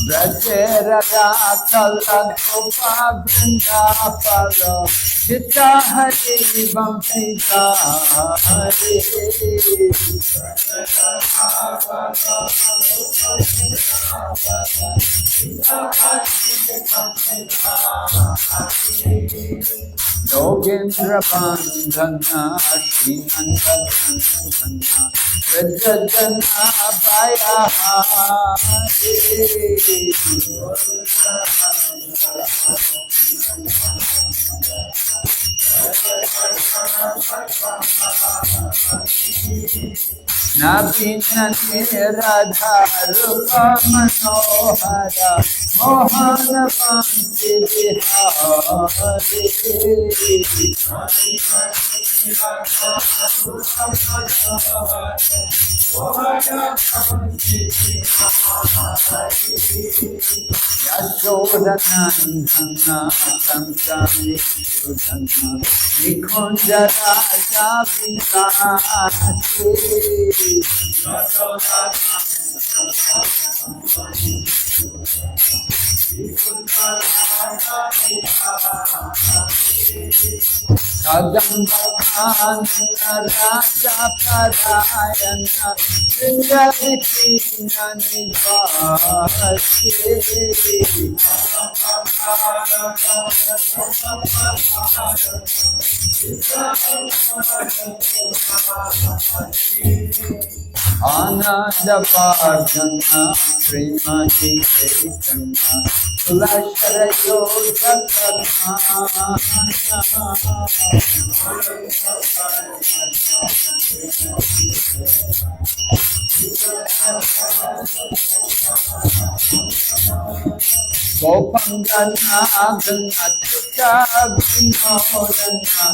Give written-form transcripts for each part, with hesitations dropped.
Brajera Kala Gopa Vrindapalo Chita Hari Vampita Hari Yogendra Bandhana Shinandana Vajjana Baya Hari Nabina Radha Rupa Manohara Mohana Bhakti Bihari Yashodanandana Samsami Sudana Nikonjara Javinati Kadambakana Raja Parayana Vindavipina Nivasi Ananda Pardana Premani Chaitanya Tulasharayo Jakarmana Gopangana Ganatita Vinodana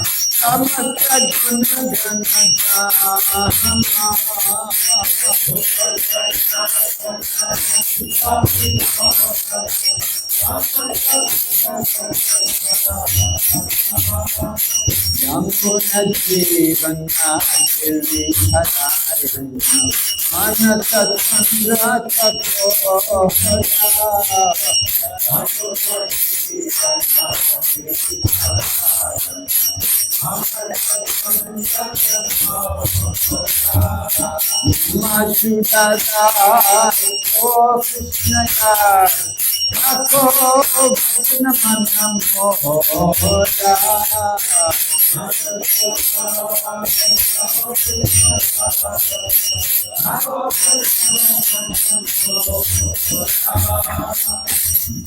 Samata Yamuna Jivana Kiri Harayana Manasat Sandra Takohara Mashudada O Krishnaya Ako Bhajnamanam Mohora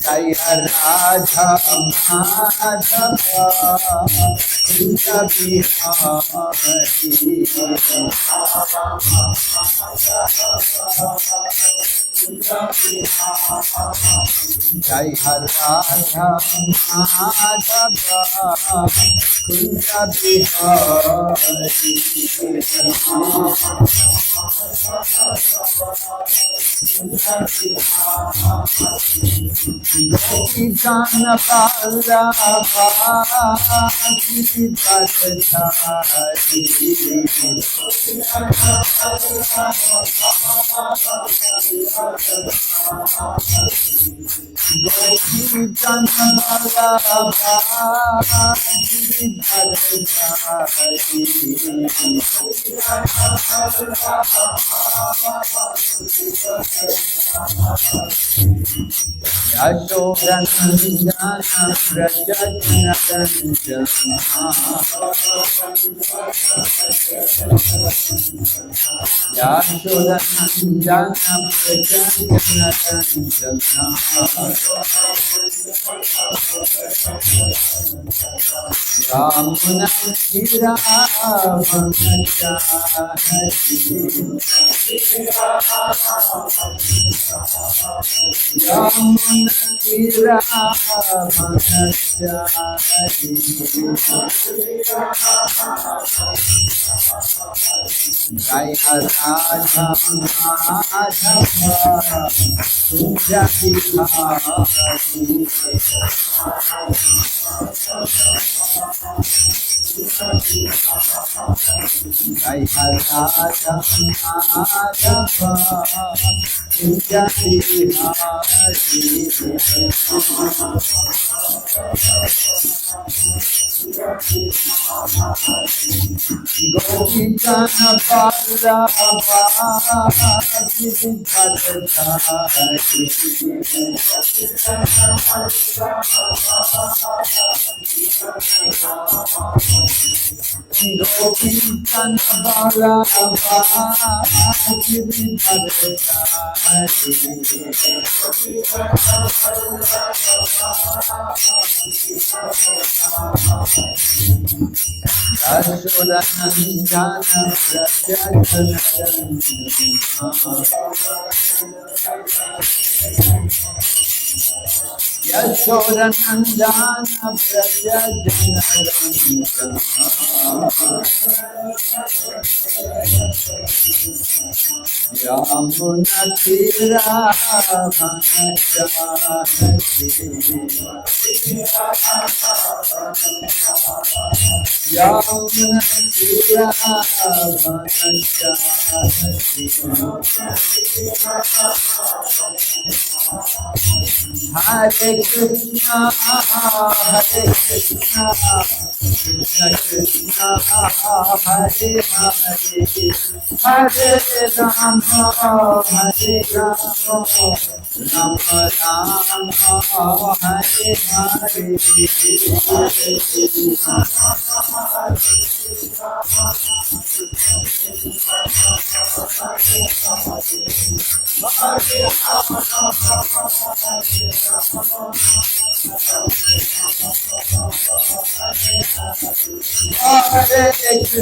Jaya Radha Madhava Kunja Bihari Jai Radha Madhava Kunja Bihari Gopikana Ballabha Girivaradhari Gopikana Ballabha Yashodanandana Prajajanandana Yashodanandana Prajajanandana Yamuna Yamuna Jai Radha Madhava Kunja Bihari Jai Radha Madhava Kunja Govindana Ballabha Yashodanandana Yamunatira Hare Krishna, Hare Krishna, Krishna Krishna, Hare Hare, Hare Rama, Hare Rama, Rama Rama, Hare Hare. Hare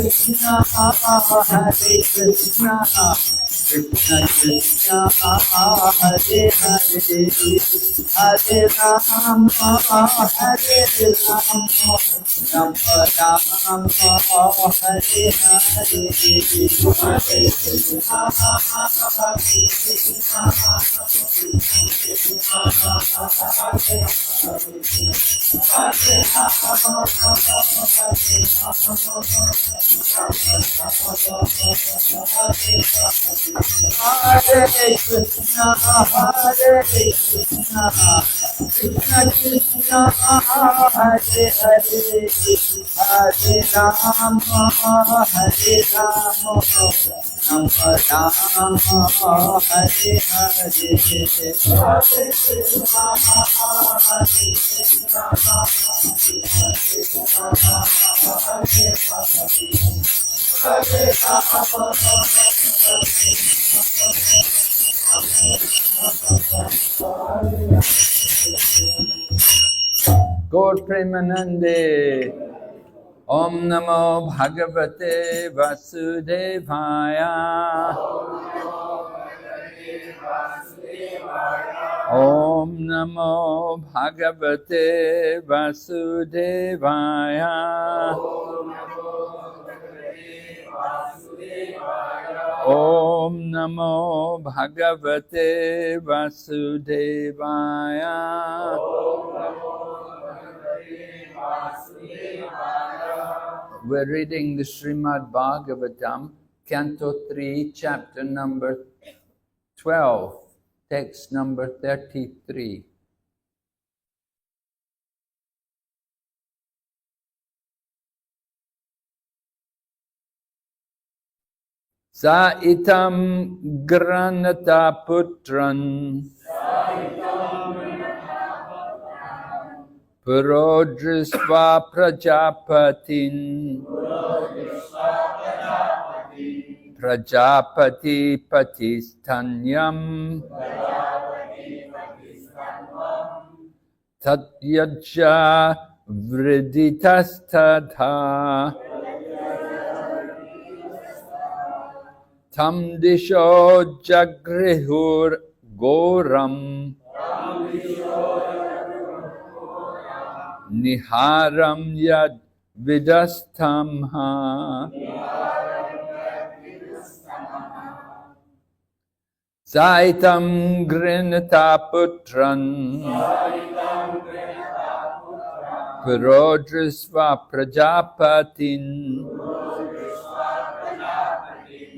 Krishna, Hare Krishna, Krishna Krishna, Hare Hare, Hare Rama, Hare Rama, Rama Rama, Hare Hare. Hare Krishna, Hare Krishna, Krishna Krishna, Hare Hare, Hare Rama, Hare Rama, Rama Rama, Hare Hare. Gaur Premanande. Om Namo Bhagavate Vasudevaya. Om Namo Bhagavate Vasudevaya. Om Namo Bhagavate Vasudevaya. We're reading the Srimad Bhagavatam, Canto 3, chapter number 12, text number 33. Sa itam granata putran Purodrisva prajapatin Prajapati patistanyam Tatyaja vriditastadha Tam disho jagrihur goram Niharam yad vidastamha Saitam grinata putran Purodrisva Prajapatin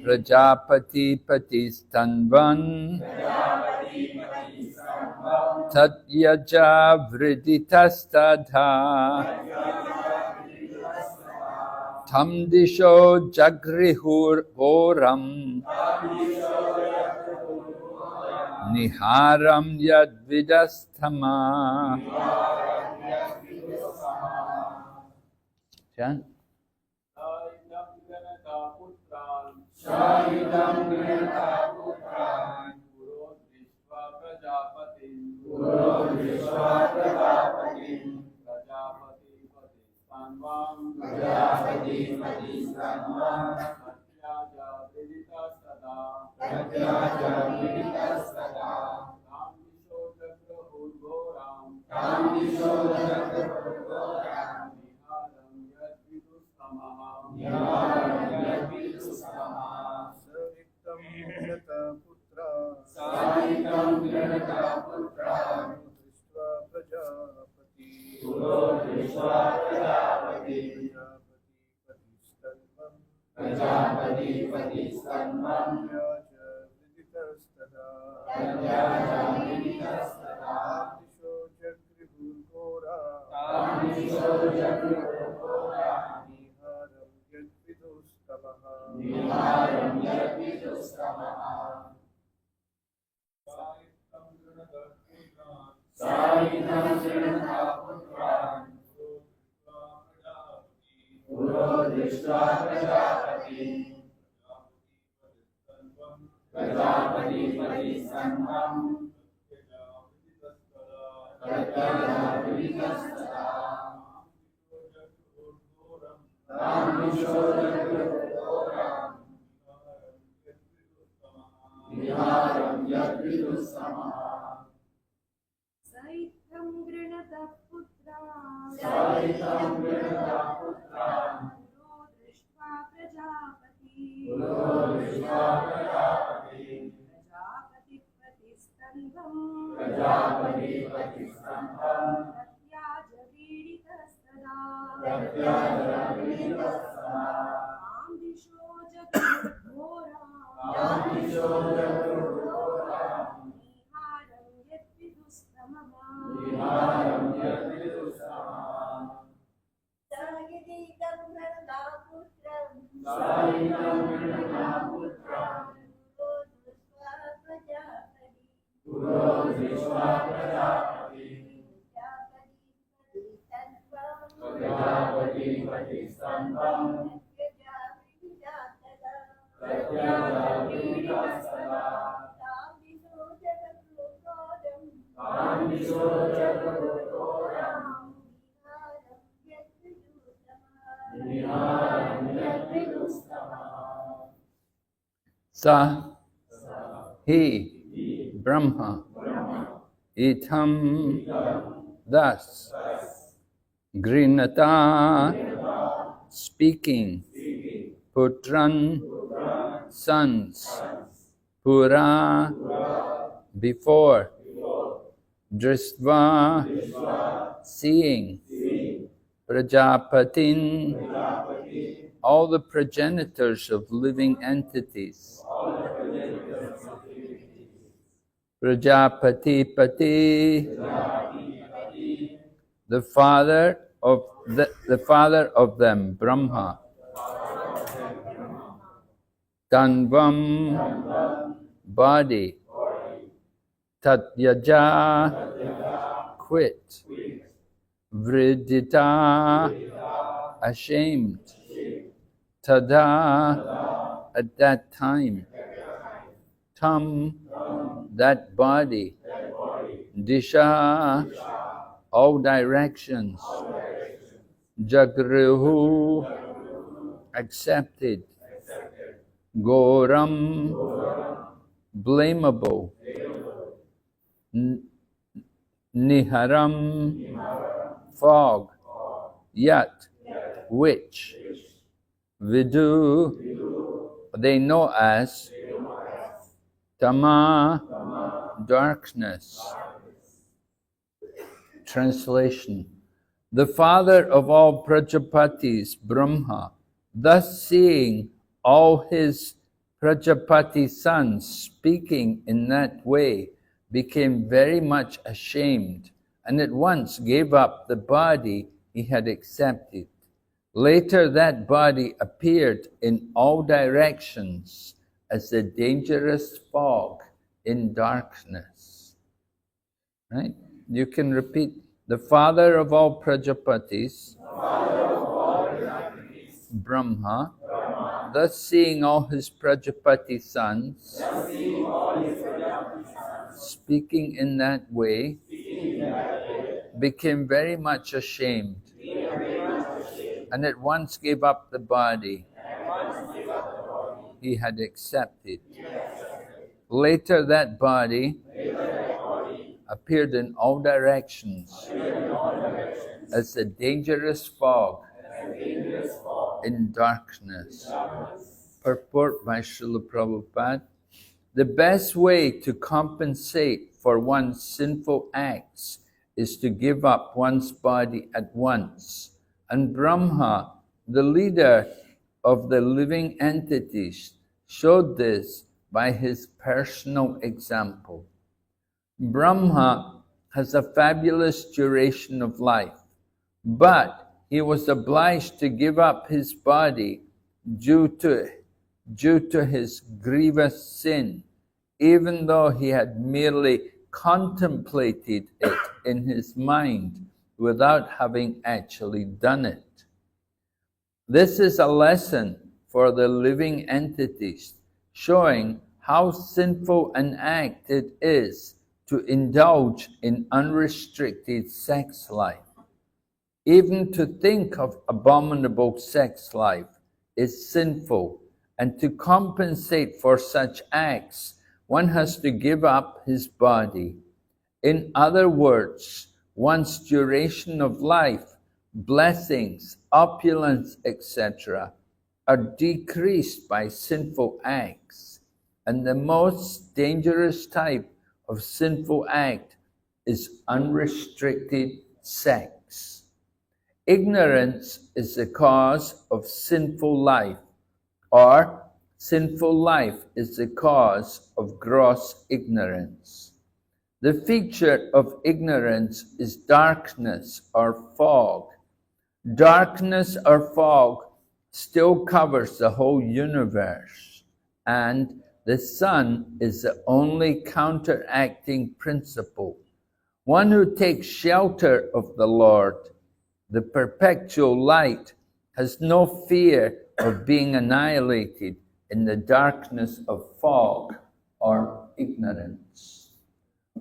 Prajapati Patistanvan Tatyaja Vriditastadha Tamdisho Jagrihur Goram Niharam Yadvidasthama. Chant. Shahidam Vinata Putran Puro Vishwa Prajapatin Prajapati Patistanvam Satyaja Vidita Sada Ram Disho Jagrahur Goram Niharam Yadvidustamaha Sahitam Vinata Putra Drishva Prajapati Prajapati Patistanvam Tatyaja Viditastada Tamdisho Jagrihur Goram Niharam Yadvidustamaha Sahitam Vinata Putran Puro Drishva Prajapati Prajapati Patistanvam Tatyaja Viditastada Tamdisho Jagrihur Goram Niharam Yadvidustamaha Sahitam Vinata Putran Puro Drishva Prajapati Prajapati Patistanvam Tatyaja Viditastada Tamdisho Jagrihur Goram Niharam Yadvidustamaha Sahitam Vinata Putran Puro Drishva Prajapati Prajapati Patistanvam Tatyaja Viditastada Tamdisho Jagrahur Goram Niharam Yadvidustamaha Sa He Brahma Itam thus Grinata speaking Putran sons Pura before Dristva seeing Prajapatin all the progenitors of living entities. Prajapati Pati, the father of them, Brahma. Tanvam, body. Tatyaja, quit. Vridita, ashamed. Tada, at that time. Tam, that body. Disha, all directions. Jagrihu, accepted. Goram, blamable. Niharam, fog. Yat, which. Vidu, they know as. Tama, darkness. Translation. The father of all Prajapatis, Brahma, thus seeing all his Prajapati sons speaking in that way, became very much ashamed and at once gave up the body he had accepted. Later that body appeared in all directions as a dangerous fog in darkness. Right? You can repeat. The father of all Prajapatis, Brahma, thus seeing all his Prajapati sons speaking in that way, became very much ashamed and at once gave up the body he had accepted. Later that body appeared in all directions as a dangerous fog in darkness. Purport by Srila Prabhupada. The best way to compensate for one's sinful acts is to give up one's body at once. And Brahma, the leader of the living entities, showed this by his personal example. Brahma has a fabulous duration of life, but he was obliged to give up his body due to his grievous sin, even though he had merely contemplated it in his mind without having actually done it. This is a lesson for the living entities, showing how sinful an act it is to indulge in unrestricted sex life. Even to think of abominable sex life is sinful, and to compensate for such acts, one has to give up his body. In other words, one's duration of life, blessings, opulence, etc., are decreased by sinful acts, and the most dangerous type of sinful act is unrestricted sex. Ignorance is the cause of sinful life, or sinful life is the cause of gross ignorance. The feature of ignorance is darkness or fog. Darkness or fog still covers the whole universe, and the sun is the only counteracting principle. One who takes shelter of the Lord, the perpetual light, has no fear of being annihilated in the darkness of fog or ignorance.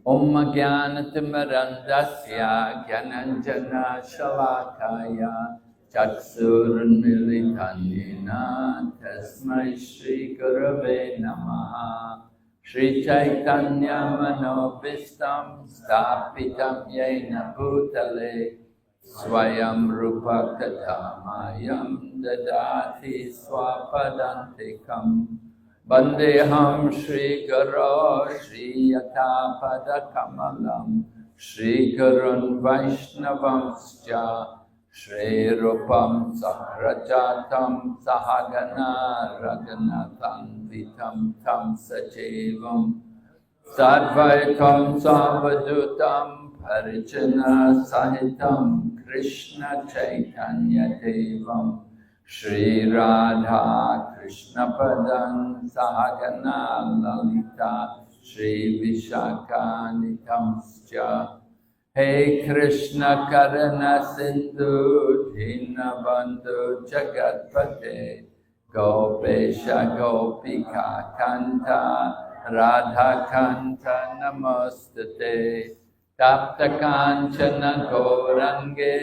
Om Jnanatimmirandasya Jnananjana Shalakaya Chaksurunmilitanyena Tasmai Shri Gurave Namaha Shri Chaitanya Manobhistam Stapitam Yena Bhutale Swayam Rupa Katamayam Dadati Swapadantikam Bandeham Shri Guru Shri Yata Padakamalam Shri Gurun Vaishnavamscha Shri Rupam Sakrajatam Sahagana Raghunatham Vitam Tam Sajevam Sadvaitam Savadutam Parijana Sahitam Krishna Chaitanya Devam Shri Radha Krishna Padan Sahagana Lalita Shri Vishaka Nitamscha Hey Krishna Karana Sindhu Dina Bandhu Jagatpate Gopesha Gopika Kanta Radha Kanta Namastate Tapta Kanchana Gaurange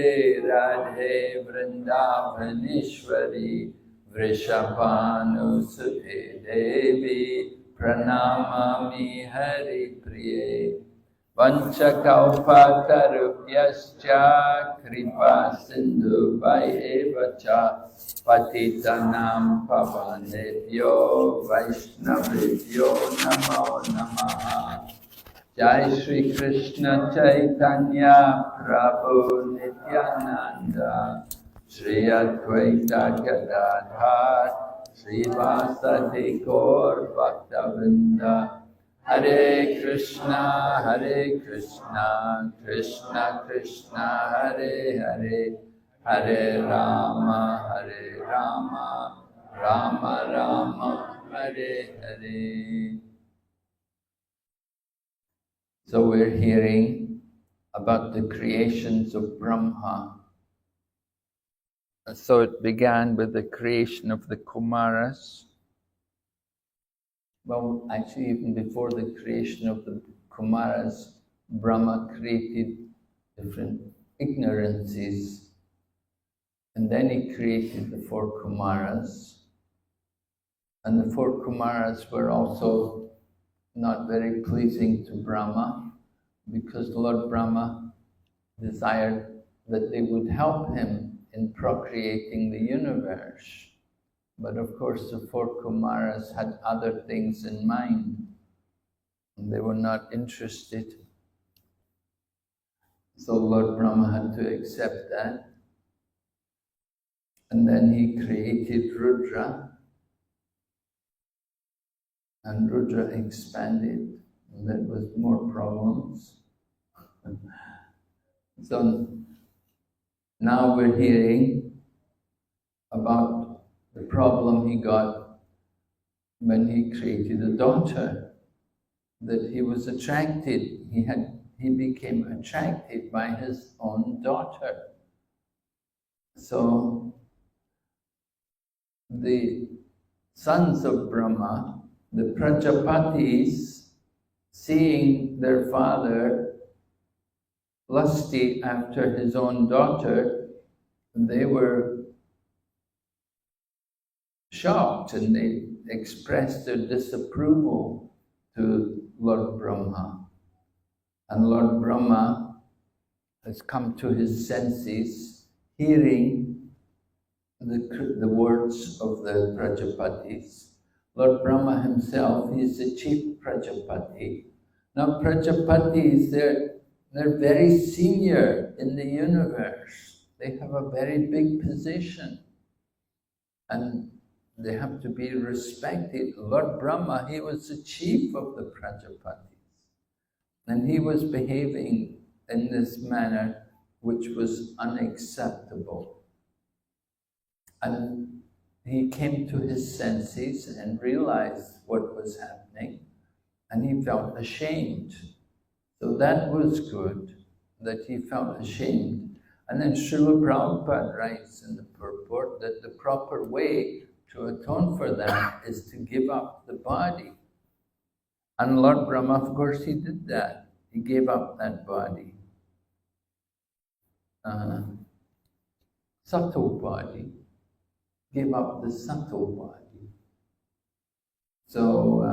Radhe Vrindavaneshwari Vrishabhanu Sute Devi Pranamami Hari Priye Vanchakalpatarubhyascha Kripa Sindhu Vayevacha Patitanam Pavanebhyo Vaishnavibhyo Namo Namaha. Jai Shri Krishna Chaitanya Prabhu Nityananda Shri Advaita Gadadhar Shri Vasadi Gaur Bhaktavinda Hare Krishna, Krishna Krishna, Hare Hare, Hare Rama, Rama Rama, Hare Hare. So we're hearing about the creations of Brahma. So it began with the creation of the Kumaras. Well, actually, even before the creation of the Kumaras, Brahma created different ignorances. And then he created the four Kumaras. And the four Kumaras were also not very pleasing to Brahma, because Lord Brahma desired that they would help him in procreating the universe. But of course, the four Kumaras had other things in mind, and they were not interested. So Lord Brahma had to accept that. And then he created Rudra, and Rudra expanded, and there was more problems. So now we're hearing about the problem he got when he created a daughter, that he was attracted, he became attracted by his own daughter. So the sons of Brahma, the Prajapatis, seeing their father lusty after his own daughter, they were shocked, and they expressed their disapproval to Lord Brahma. And Lord Brahma has come to his senses, hearing the words of the Prajapatis. Lord Brahma himself, he is the chief Prajapati. Now Prajapatis, they're very senior in the universe. They have a very big position, and they have to be respected. Lord Brahma, he was the chief of the Prajapatis, and he was behaving in this manner which was unacceptable. And he came to his senses and realized what was happening, and he felt ashamed. So that was good, that he felt ashamed. And then Srila Prabhupada writes in the purport that the proper way to atone for that is to give up the body. And Lord Brahma, of course, he did that. He gave up that body. Subtle body. Gave up the subtle body. So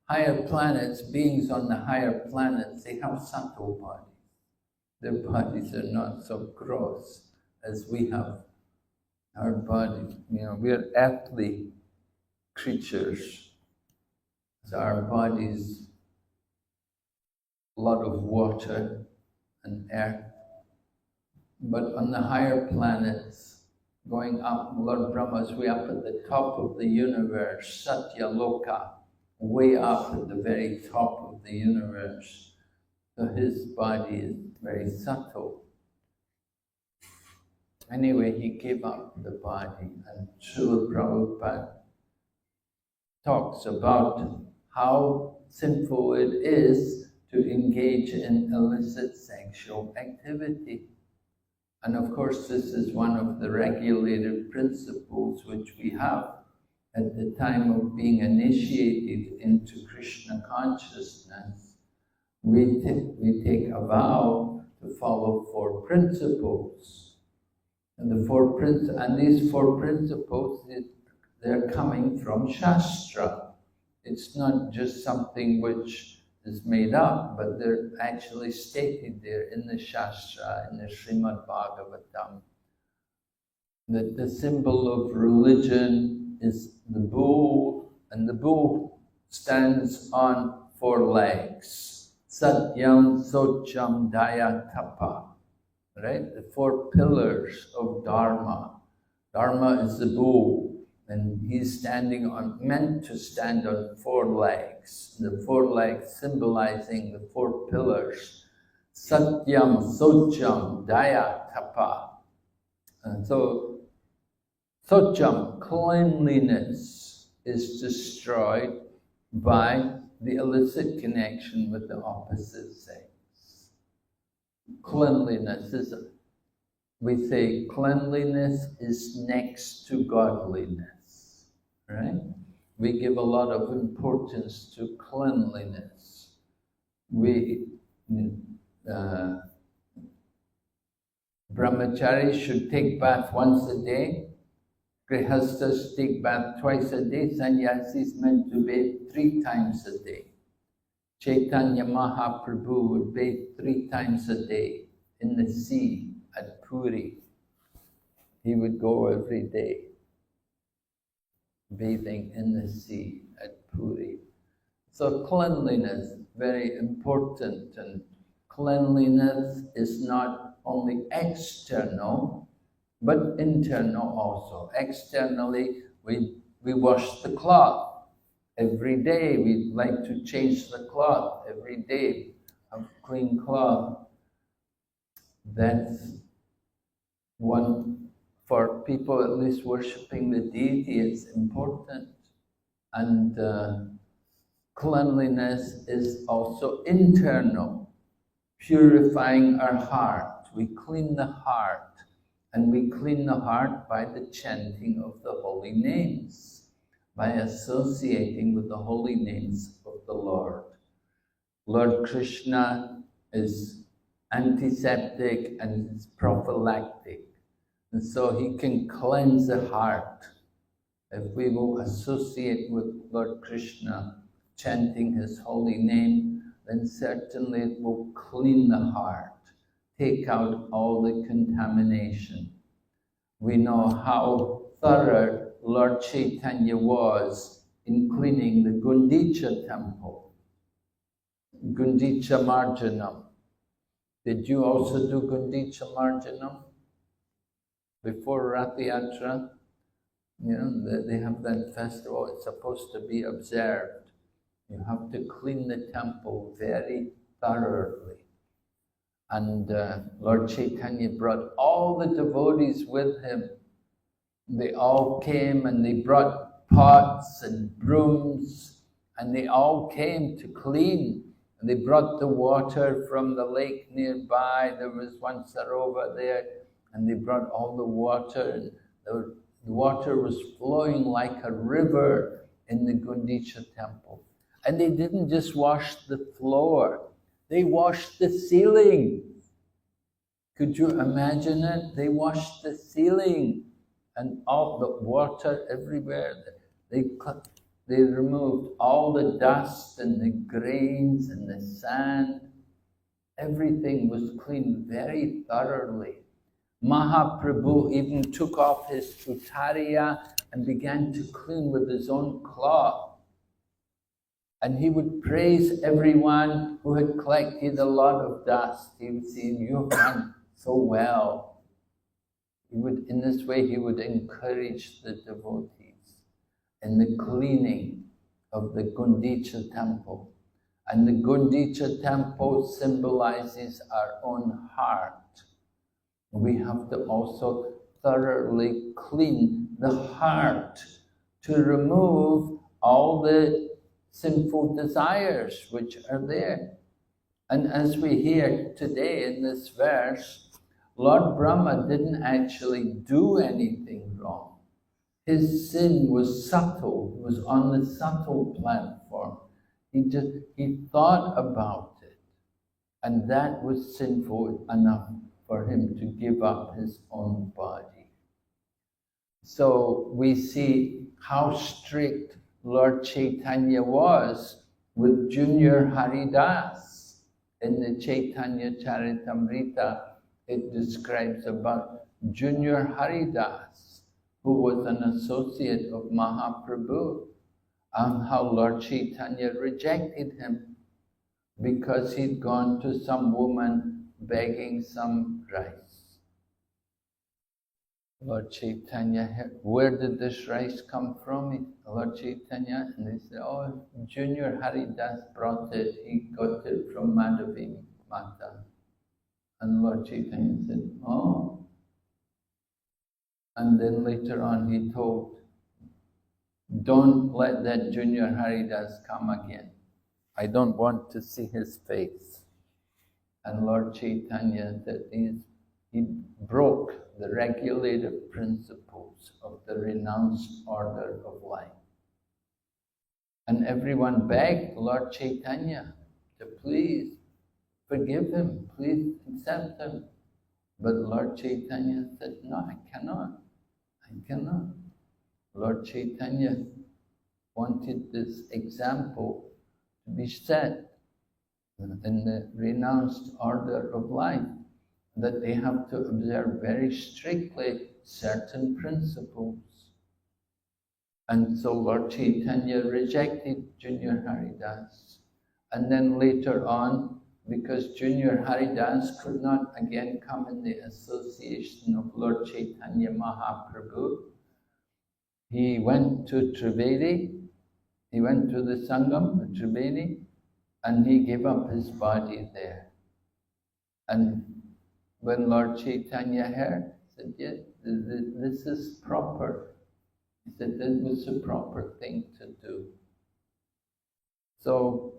higher planets, beings on the higher planets, they have subtle bodies. Their bodies are not so gross as we have. Our body, we are earthly creatures. So our bodies, a lot of water and earth. But on the higher planets, going up, Lord Brahma is way up at the top of the universe, Satya Loka, way up at the very top of the universe. So his body is very subtle. Anyway, he gave up the body, and Srila Prabhupada talks about how sinful it is to engage in illicit sexual activity. And of course, this is one of the regulative principles which we have at the time of being initiated into Krishna consciousness. We take a vow to follow four principles. And these four principles, they're coming from Shastra. It's not just something which is made up, but they're actually stated there in the Shastra, in the Srimad Bhagavatam, that the symbol of religion is the bull, and the bull stands on four legs. Satyam, Socham, Daya, Tapa. Right? The four pillars of Dharma. Dharma is the bull, and he's standing on, meant to stand on four legs. The four legs symbolizing the four pillars. Satyam, Socham, Daya, Tapa. And so, Socham, cleanliness, is destroyed by the illicit connection with the opposite sex. Cleanliness is, we say, cleanliness is next to godliness, right? We give a lot of importance to cleanliness. Brahmacharis should take bath once a day. Grihastas take bath twice a day. Sannyasis meant to bathe 3 times a day. Chaitanya Mahaprabhu would bathe 3 times a day in the sea at Puri. He would go every day bathing in the sea at Puri. So cleanliness, very important, and cleanliness is not only external, but internal also. Externally, we wash the cloth. Every day we like to change the cloth. Every day, a clean cloth. That's one, for people at least worshipping the deity, it's important. And cleanliness is also internal, purifying our heart. We clean the heart, and we clean the heart by the chanting of the holy names, by associating with the holy names of the Lord. Lord Krishna is antiseptic and is prophylactic, and so he can cleanse the heart. If we will associate with Lord Krishna, chanting his holy name, then certainly it will clean the heart, take out all the contamination. We know how thorough Lord Chaitanya was in cleaning the Gundicha temple, Gundicha Marjanam. Did you also do Gundicha Marjanam before Rath Yatra? You know, they have that festival, it's supposed to be observed. You have to clean the temple very thoroughly. And Lord Chaitanya brought all the devotees with him. They all came and they brought pots and brooms, and they all came to clean. And they brought the water from the lake nearby. There was one sarova there, and they brought all the water, and the water was flowing like a river in the Gundicha temple. And they didn't just wash the floor, they washed the ceiling. Could you imagine it? They washed the ceiling and all the water everywhere. They removed all the dust and the grains and the sand. Everything was cleaned very thoroughly. Mahaprabhu even took off his utariya and began to clean with his own cloth. And he would praise everyone who had collected a lot of dust. He would say, "You have done so well." In this way, he would encourage the devotees in the cleaning of the Gundicha temple. And the Gundicha temple symbolizes our own heart. We have to also thoroughly clean the heart to remove all the sinful desires which are there. And as we hear today in this verse, Lord Brahma didn't actually do anything wrong. His sin was subtle, was on the subtle platform. He thought about it, and that was sinful enough for him to give up his own body. So we see how strict Lord Chaitanya was with Junior Haridas. In the Chaitanya Charitamrita, it describes about Junior Haridas, who was an associate of Mahaprabhu, and how Lord Chaitanya rejected him. because he'd gone to some woman begging some rice. Lord Chaitanya, where did this rice come from? Lord Chaitanya, and they said, oh, Junior Haridas brought it, he got it from Madhavi Mata. And Lord Chaitanya said, oh. And then later on he told, don't let that Junior Haridas come again. I don't want to see his face. And Lord Chaitanya said he broke the regulative principles of the renounced order of life. And everyone begged Lord Chaitanya to please forgive him, please accept him. But Lord Chaitanya said, no, I cannot. Lord Chaitanya wanted this example to be set in the renounced order of life, that they have to observe very strictly certain principles. And so Lord Chaitanya rejected Junior Haridas. And then later on, because Junior Haridas could not again come in the association of Lord Chaitanya Mahaprabhu, he went to Trivedi, he went to the Sangam, Trivedi, and he gave up his body there. And when Lord Chaitanya heard, he said, yes, this is proper. He said, this was a proper thing to do. So,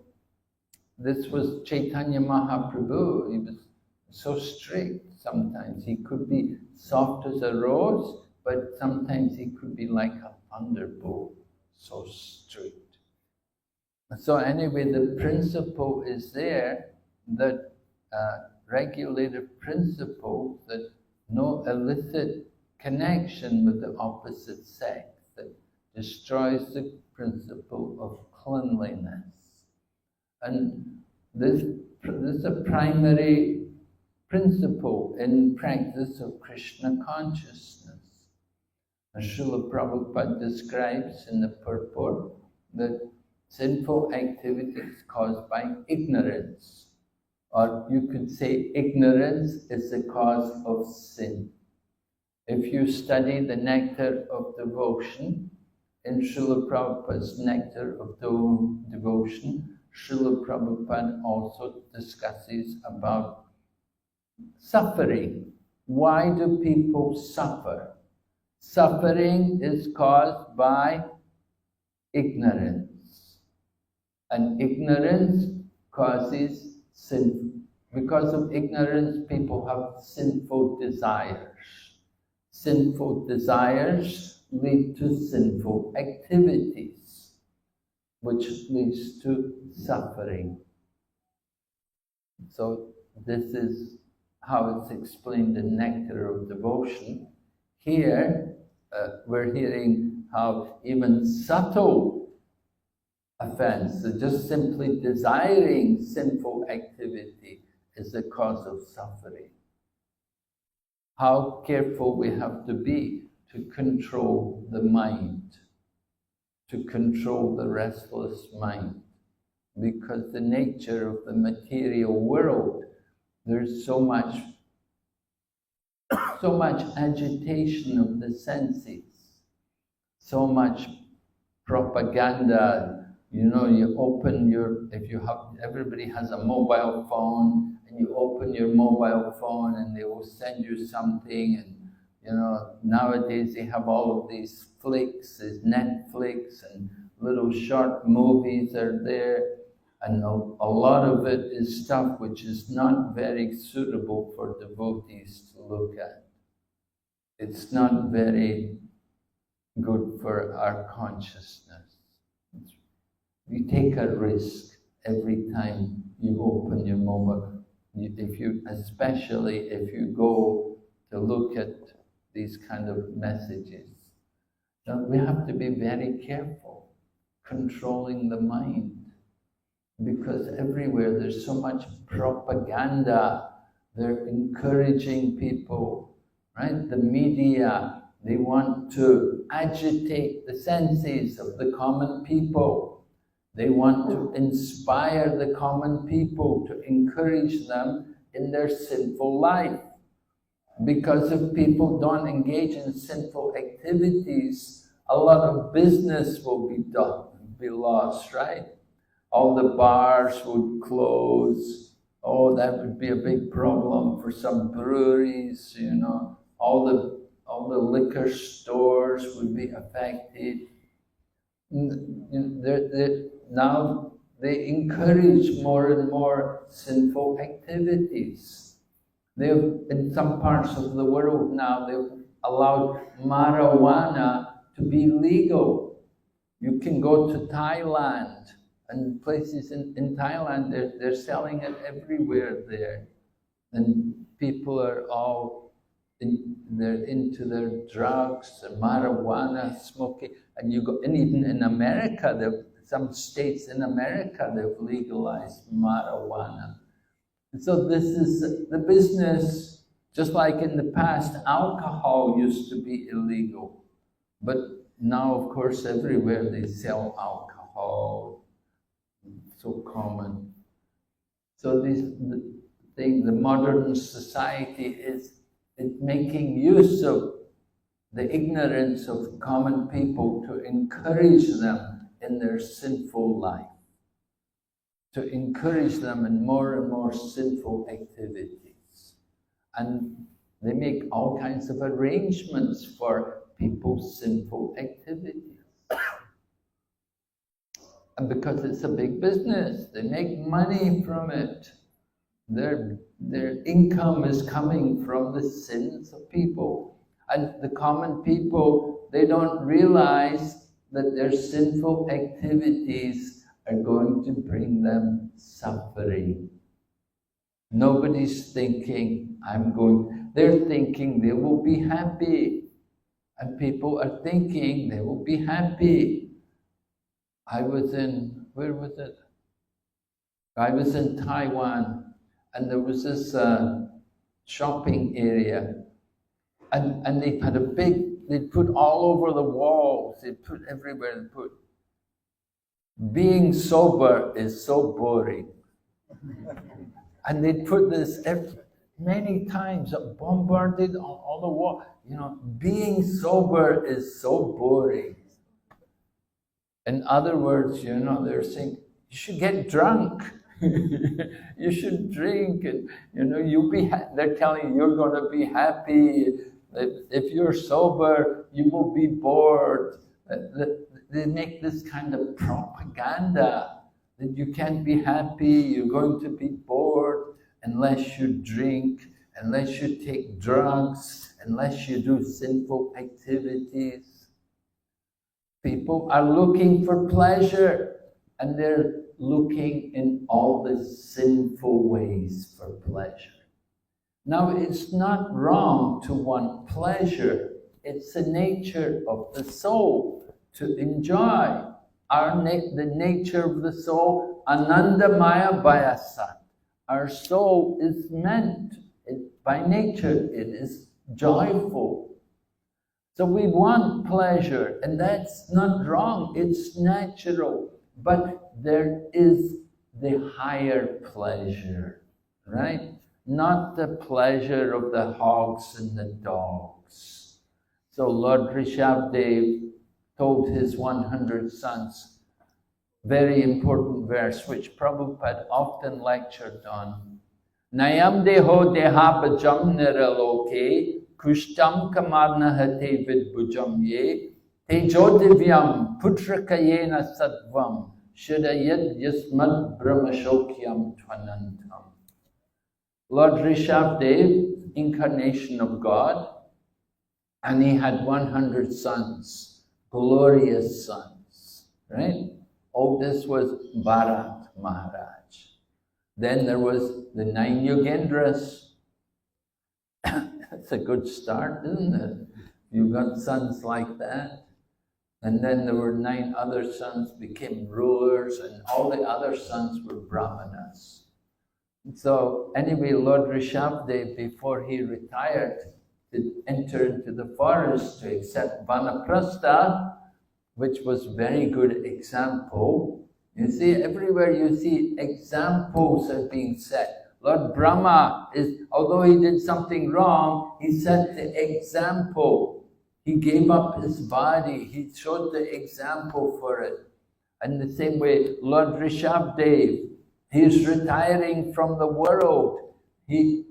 this was Chaitanya Mahaprabhu. He was so strict sometimes. He could be soft as a rose, but sometimes he could be like a thunderbolt, so strict. So anyway, the principle is there, that regulative principle, that no illicit connection with the opposite sex, that destroys the principle of cleanliness. And this is a primary principle in practice of Krishna consciousness. As Srila Prabhupada describes in the purport that sinful activities caused by ignorance, or you could say ignorance is the cause of sin. If you study the nectar of devotion, in Srila Prabhupada's nectar of devotion, Srila Prabhupada also discusses about suffering. Why do people suffer? Suffering is caused by ignorance. And ignorance causes sin. Because of ignorance, people have sinful desires. Sinful desires lead to sinful activities, which leads to suffering. So this is how it's explained in Nectar of Devotion. Here, we're hearing how even subtle offense, so just simply desiring sinful activity, is the cause of suffering. How careful we have to be to control the mind, to control the restless mind, because the nature of the material world, there's so much agitation of the senses, so much propaganda. You know, you open everybody has a mobile phone, and you open your mobile phone and they will send you something, and you know, nowadays they have all of these flicks, there's Netflix, and little short movies are there, and a lot of it is stuff which is not very suitable for devotees to look at. It's not very good for our consciousness. You take a risk every time you open your mobile, especially if you go to look at these kind of messages. Now, we have to be very careful controlling the mind, because everywhere there's so much propaganda. They're encouraging people, right? The media, they want to agitate the senses of the common people. They want to inspire the common people, to encourage them in their sinful life. Because if people don't engage in sinful activities, a lot of business will be lost, right? All the bars would close. Oh, that would be a big problem for some breweries, you know. All the liquor stores would be affected. Now they encourage more and more sinful activities. In some parts of the world now, they've allowed marijuana to be legal. You can go to Thailand, and places in Thailand, they're selling it everywhere there. And people are all, they're into their drugs, their marijuana, smoking. And even in America, some states in America, they've legalized marijuana. And so this is the business, just like in the past, alcohol used to be illegal. But now, of course, everywhere they sell alcohol. So common. So the modern society is making use of the ignorance of common people to encourage them in their sinful life, to encourage them in more and more sinful activities. And they make all kinds of arrangements for people's sinful activities. And because it's a big business, they make money from it. Their income is coming from the sins of people. And the common people, they don't realize that their sinful activities are going to bring them suffering. Nobody's thinking, they're thinking they will be happy. And people are thinking they will be happy. I was in Taiwan, and there was this shopping area, and they had they'd put all over the walls, they'd put everywhere, and put, being sober is so boring. And they'd put this many times, bombarded on all the wall, you know, being sober is so boring. In other words, you know, they're saying, you should get drunk. You should drink, and you know, they're telling you you're going to be happy. If you're sober, you will be bored. They make this kind of propaganda that you can't be happy, you're going to be bored unless you drink, unless you take drugs, unless you do sinful activities. People are looking for pleasure, and they're looking in all the sinful ways for pleasure. Now, it's not wrong to want pleasure. It's the nature of the soul to enjoy. The nature of the soul, Anandamaya Bayasat. Our soul is meant, by nature, it is joyful. So we want pleasure, and that's not wrong, it's natural. But there is the higher pleasure, right? Not the pleasure of the hogs and the dogs. So Lord Rishabdev told his 100 sons, very important verse, which Prabhupada often lectured on. Nayam deho deha bhajam niraloke kushtam kamarna hate vidbhujam ye tejodivyam putrakayena sattvam shidayad yasmad brahmashokyam tvanantam. Lord Rishabdev, incarnation of God, and he had 100 sons, glorious sons, right? Oldest was Bharat Maharaj. Then there was the 9 Yogendras. That's a good start, isn't it? You've got sons like that. And then there were 9 other sons became rulers, and all the other sons were brahmanas. So anyway, Lord Rishabdev, before he retired, to enter into the forest to accept Vanaprastha, which was very good example, You see, everywhere you see examples are being set. Lord Brahma although he did something wrong, he set the example. He gave up his body. He showed the example for it. And the same way, Lord Rishabdev, he is retiring from the world.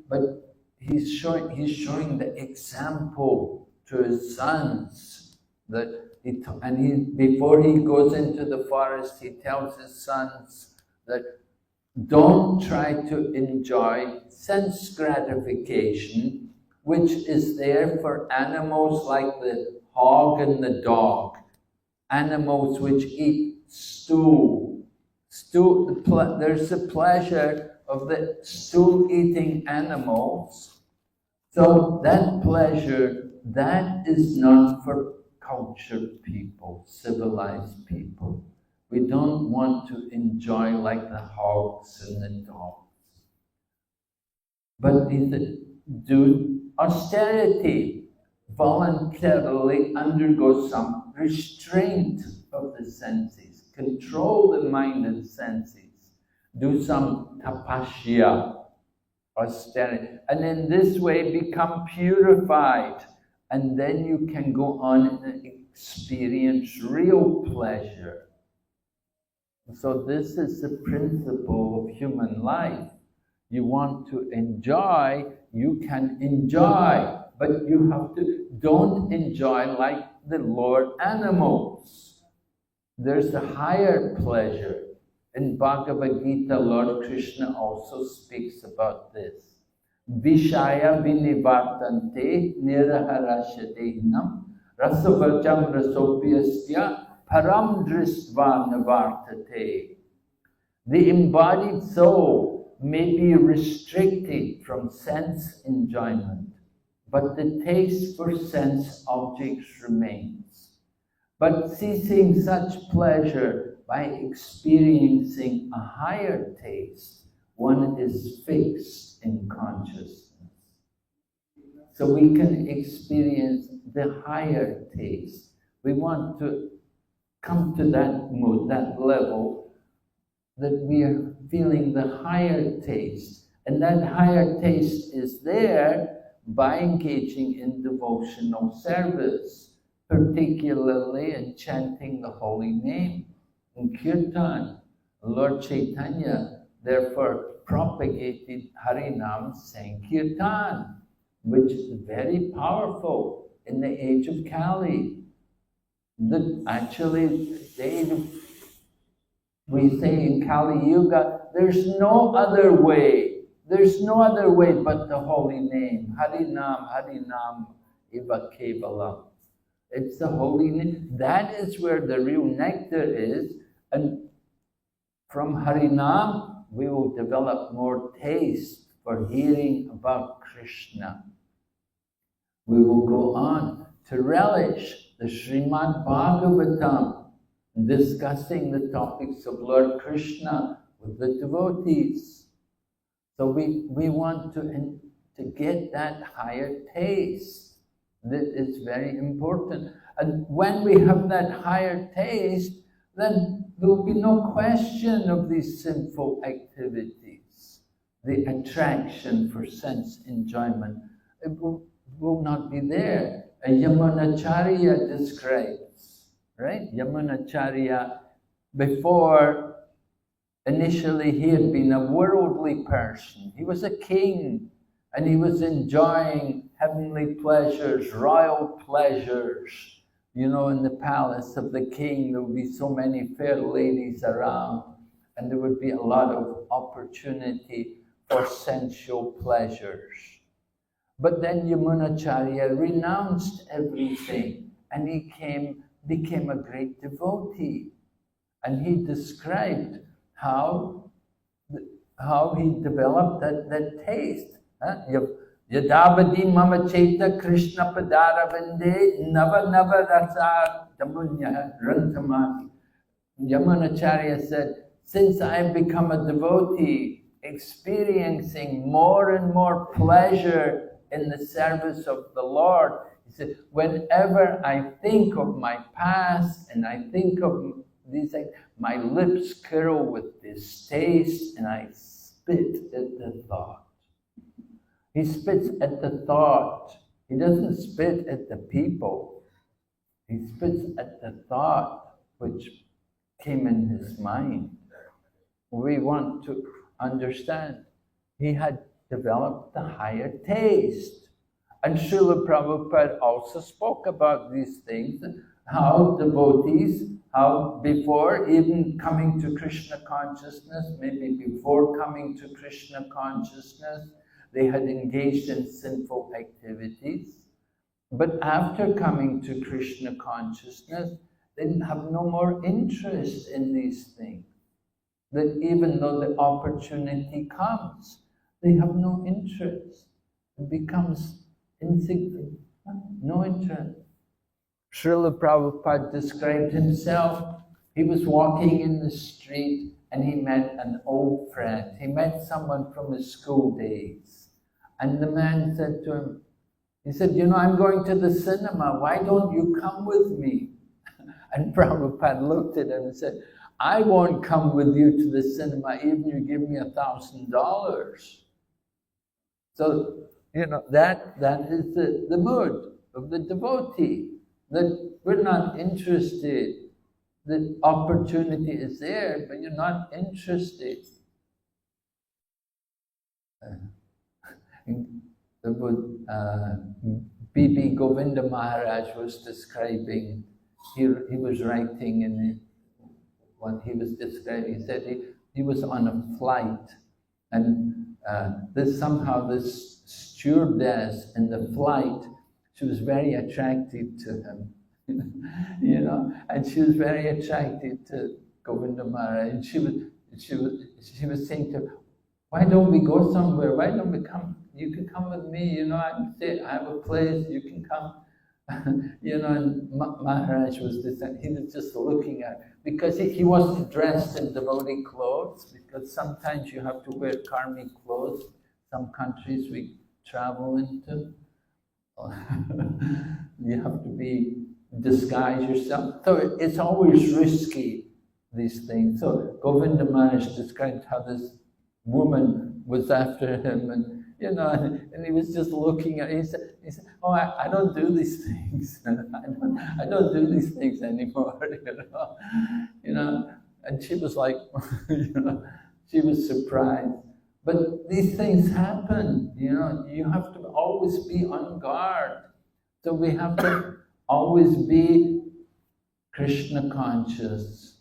But he's showing the example to his sons that before he goes into the forest, he tells his sons that don't try to enjoy sense gratification, which is there for animals like the hog and the dog, animals which eat stool. There's the pleasure of the stool-eating animals. So that pleasure, that is not for cultured people, civilized people. We don't want to enjoy like the hogs and the dogs. But he said, do austerity, voluntarily undergo some restraint of the senses, control the mind and senses, do some tapasya, austerity, and in this way become purified, and then you can go on and experience real pleasure. So this is the principle of human life. You want to enjoy, you can enjoy, but you have to, don't enjoy like the lower animals. There's a higher pleasure. In Bhagavad Gita, Lord Krishna also speaks about this. Vishaya vinivartante niraharashadehnam rasavajam rasopyasya param dristva navartate. The embodied soul may be restricted from sense enjoyment, but the taste for sense objects remains. But ceasing such pleasure by experiencing a higher taste, one is fixed in consciousness. So we can experience the higher taste. We want to come to that mood, that level, that we are feeling the higher taste. And that higher taste is there by engaging in devotional service, particularly in chanting the holy name. In Kirtan, Lord Chaitanya therefore propagated Harinam Sankirtan, which is very powerful in the age of Kali. Actually, we say in Kali Yuga, there's no other way. There's no other way but the holy name. Harinam, Harinam, Eva Kevalam. It's the holy name. That is where the real nectar is. And from Harinam, we will develop more taste for hearing about Krishna. We will go on to relish the Srimad Bhagavatam, discussing the topics of Lord Krishna with the devotees. So we want to get that higher taste. That is very important. And when we have that higher taste, then there will be no question of these sinful activities. The attraction for sense enjoyment, it will not be there. Yamunacharya describes, right? Yamunacharya, before, initially he had been a worldly person. He was a king, and he was enjoying heavenly pleasures, royal pleasures. You know, in the palace of the king, there would be so many fair ladies around, and there would be a lot of opportunity for sensual pleasures. But then Yamunacharya renounced everything, and he became a great devotee. And he described how he developed that taste. Yadavadi mama cheta Krishna padaravande nava nava rasa tamunya rantamati. Yamunacharya said, since I have become a devotee, experiencing more and more pleasure in the service of the Lord, he said, whenever I think of my past and I think of these things. My lips curl with distaste and I spit at the thought. He spits at the thought. He doesn't spit at the people. He spits at the thought which came in his mind. We want to understand he had developed the higher taste. And Srila Prabhupada also spoke about these things, how devotees, how before even coming to Krishna consciousness, maybe before coming to Krishna consciousness, they had engaged in sinful activities. But after coming to Krishna consciousness, they didn't have no more interest in these things. That even though the opportunity comes, they have no interest. It becomes insignificant, no interest. Srila Prabhupada described himself. He was walking in the street and he met an old friend. He met someone from his school days. And the man said to him, he said, you know, I'm going to the cinema. Why don't you come with me? And Prabhupada looked at him and said, I won't come with you to the cinema even if you give me $1,000. So, you know, that is the mood of the devotee, that we're not interested. The opportunity is there, but you're not interested. B.V. Govinda Maharaj was describing, he was writing in what he was describing, he said he was on a flight and somehow this stewardess in the flight, she was very attracted to him, you know, and she was very attracted to Govinda Maharaj, and she was saying to him, why don't we go somewhere? Why don't we come? You can come with me, you know, I have a place, you can come. You know, and Maharaj was he was just looking at, because he wasn't dressed in devotee clothes, because sometimes you have to wear karmic clothes, some countries we travel into. You have to disguise yourself. So it's always risky, these things. So Govinda Maharaj described how this woman was after him, and you know, and he was just looking at. He said, "Oh, I don't do these things. I don't do these things anymore." You know. And she was like, you know, she was surprised. But these things happen. You know, you have to always be on guard. So we have to always be Krishna conscious.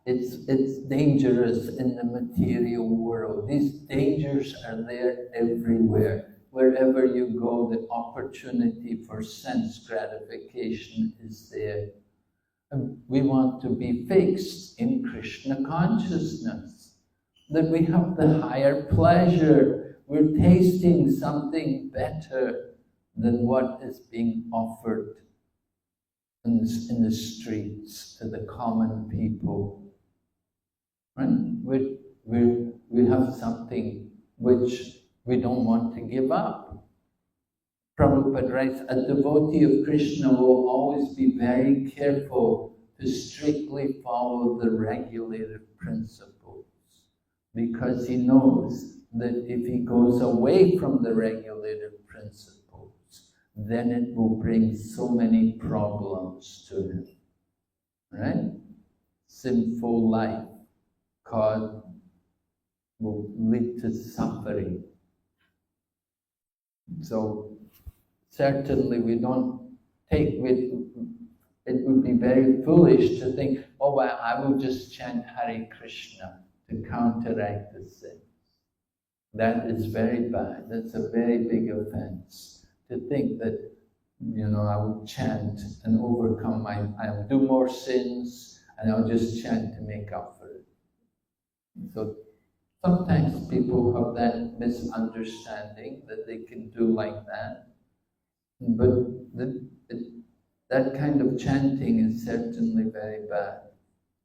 It's dangerous in the material world. These dangers are there everywhere. Wherever you go, the opportunity for sense gratification is there. And we want to be fixed in Krishna consciousness, that we have the higher pleasure. We're tasting something better than what is being offered in the streets to the common people. Right? We have something which we don't want to give up. Prabhupada writes, a devotee of Krishna will always be very careful to strictly follow the regulative principles, because he knows that if he goes away from the regulative principles, then it will bring so many problems to him. Right? Sinful life will lead to suffering. So certainly we don't take it would be very foolish to think, oh, well, I will just chant Hare Krishna to counteract the sins. That is very bad. That's a very big offense. To think that, you know, I will chant and overcome I'll do more sins and I'll just chant to make up for it. So sometimes people have that misunderstanding that they can do like that. But that kind of chanting is certainly very bad.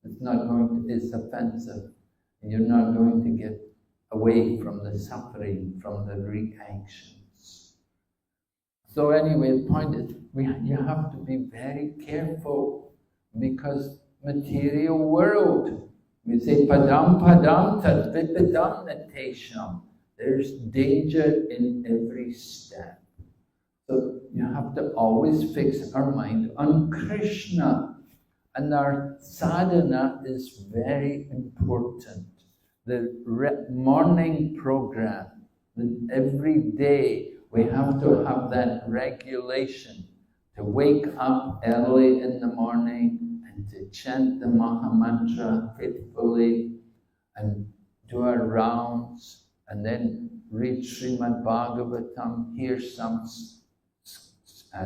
It's offensive. And you're not going to get away from the suffering, from the reactions. So anyway, the point is, you have to be very careful, because material world. We say padam padam tadvipadam natesham. There's danger in every step. So you have to always fix our mind on Krishna. And our sadhana is very important. The morning program, every day we have to have that regulation to wake up early in the morning and to chant the Maha Mantra faithfully and do our rounds and then read Srimad Bhagavatam, hear some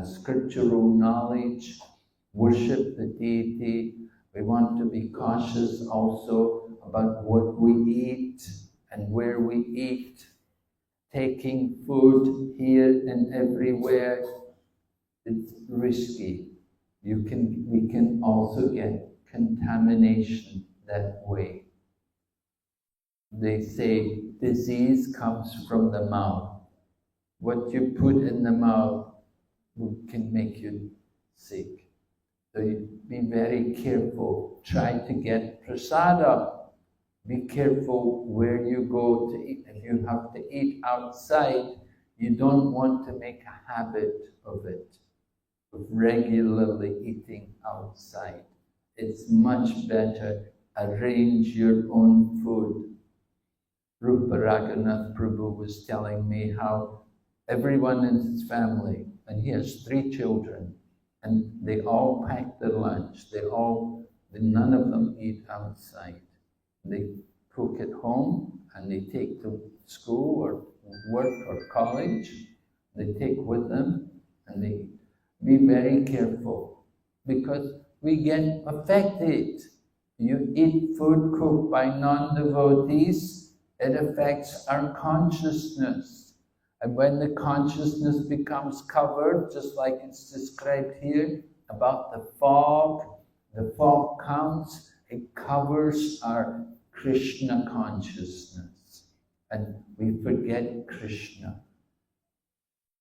scriptural knowledge, worship the deity. We want to be cautious also about what we eat and where we eat. Taking food here and everywhere, it's risky. We can also get contamination that way. They say disease comes from the mouth. What you put in the mouth can make you sick. So you be very careful. Try to get prasada. Be careful where you go to eat. If you have to eat outside, you don't want to make a habit of it, of regularly eating outside. It's much better. Arrange your own food. Rupa Raghunath Prabhu was telling me how everyone in his family, and he has 3 children, and they all pack their lunch. None of them eat outside. They cook at home and they take to school or work or college. They take with them and they be very careful because we get affected. You eat food cooked by non-devotees, it affects our consciousness. And when the consciousness becomes covered, just like it's described here about the fog comes, it covers our Krishna consciousness. And we forget Krishna.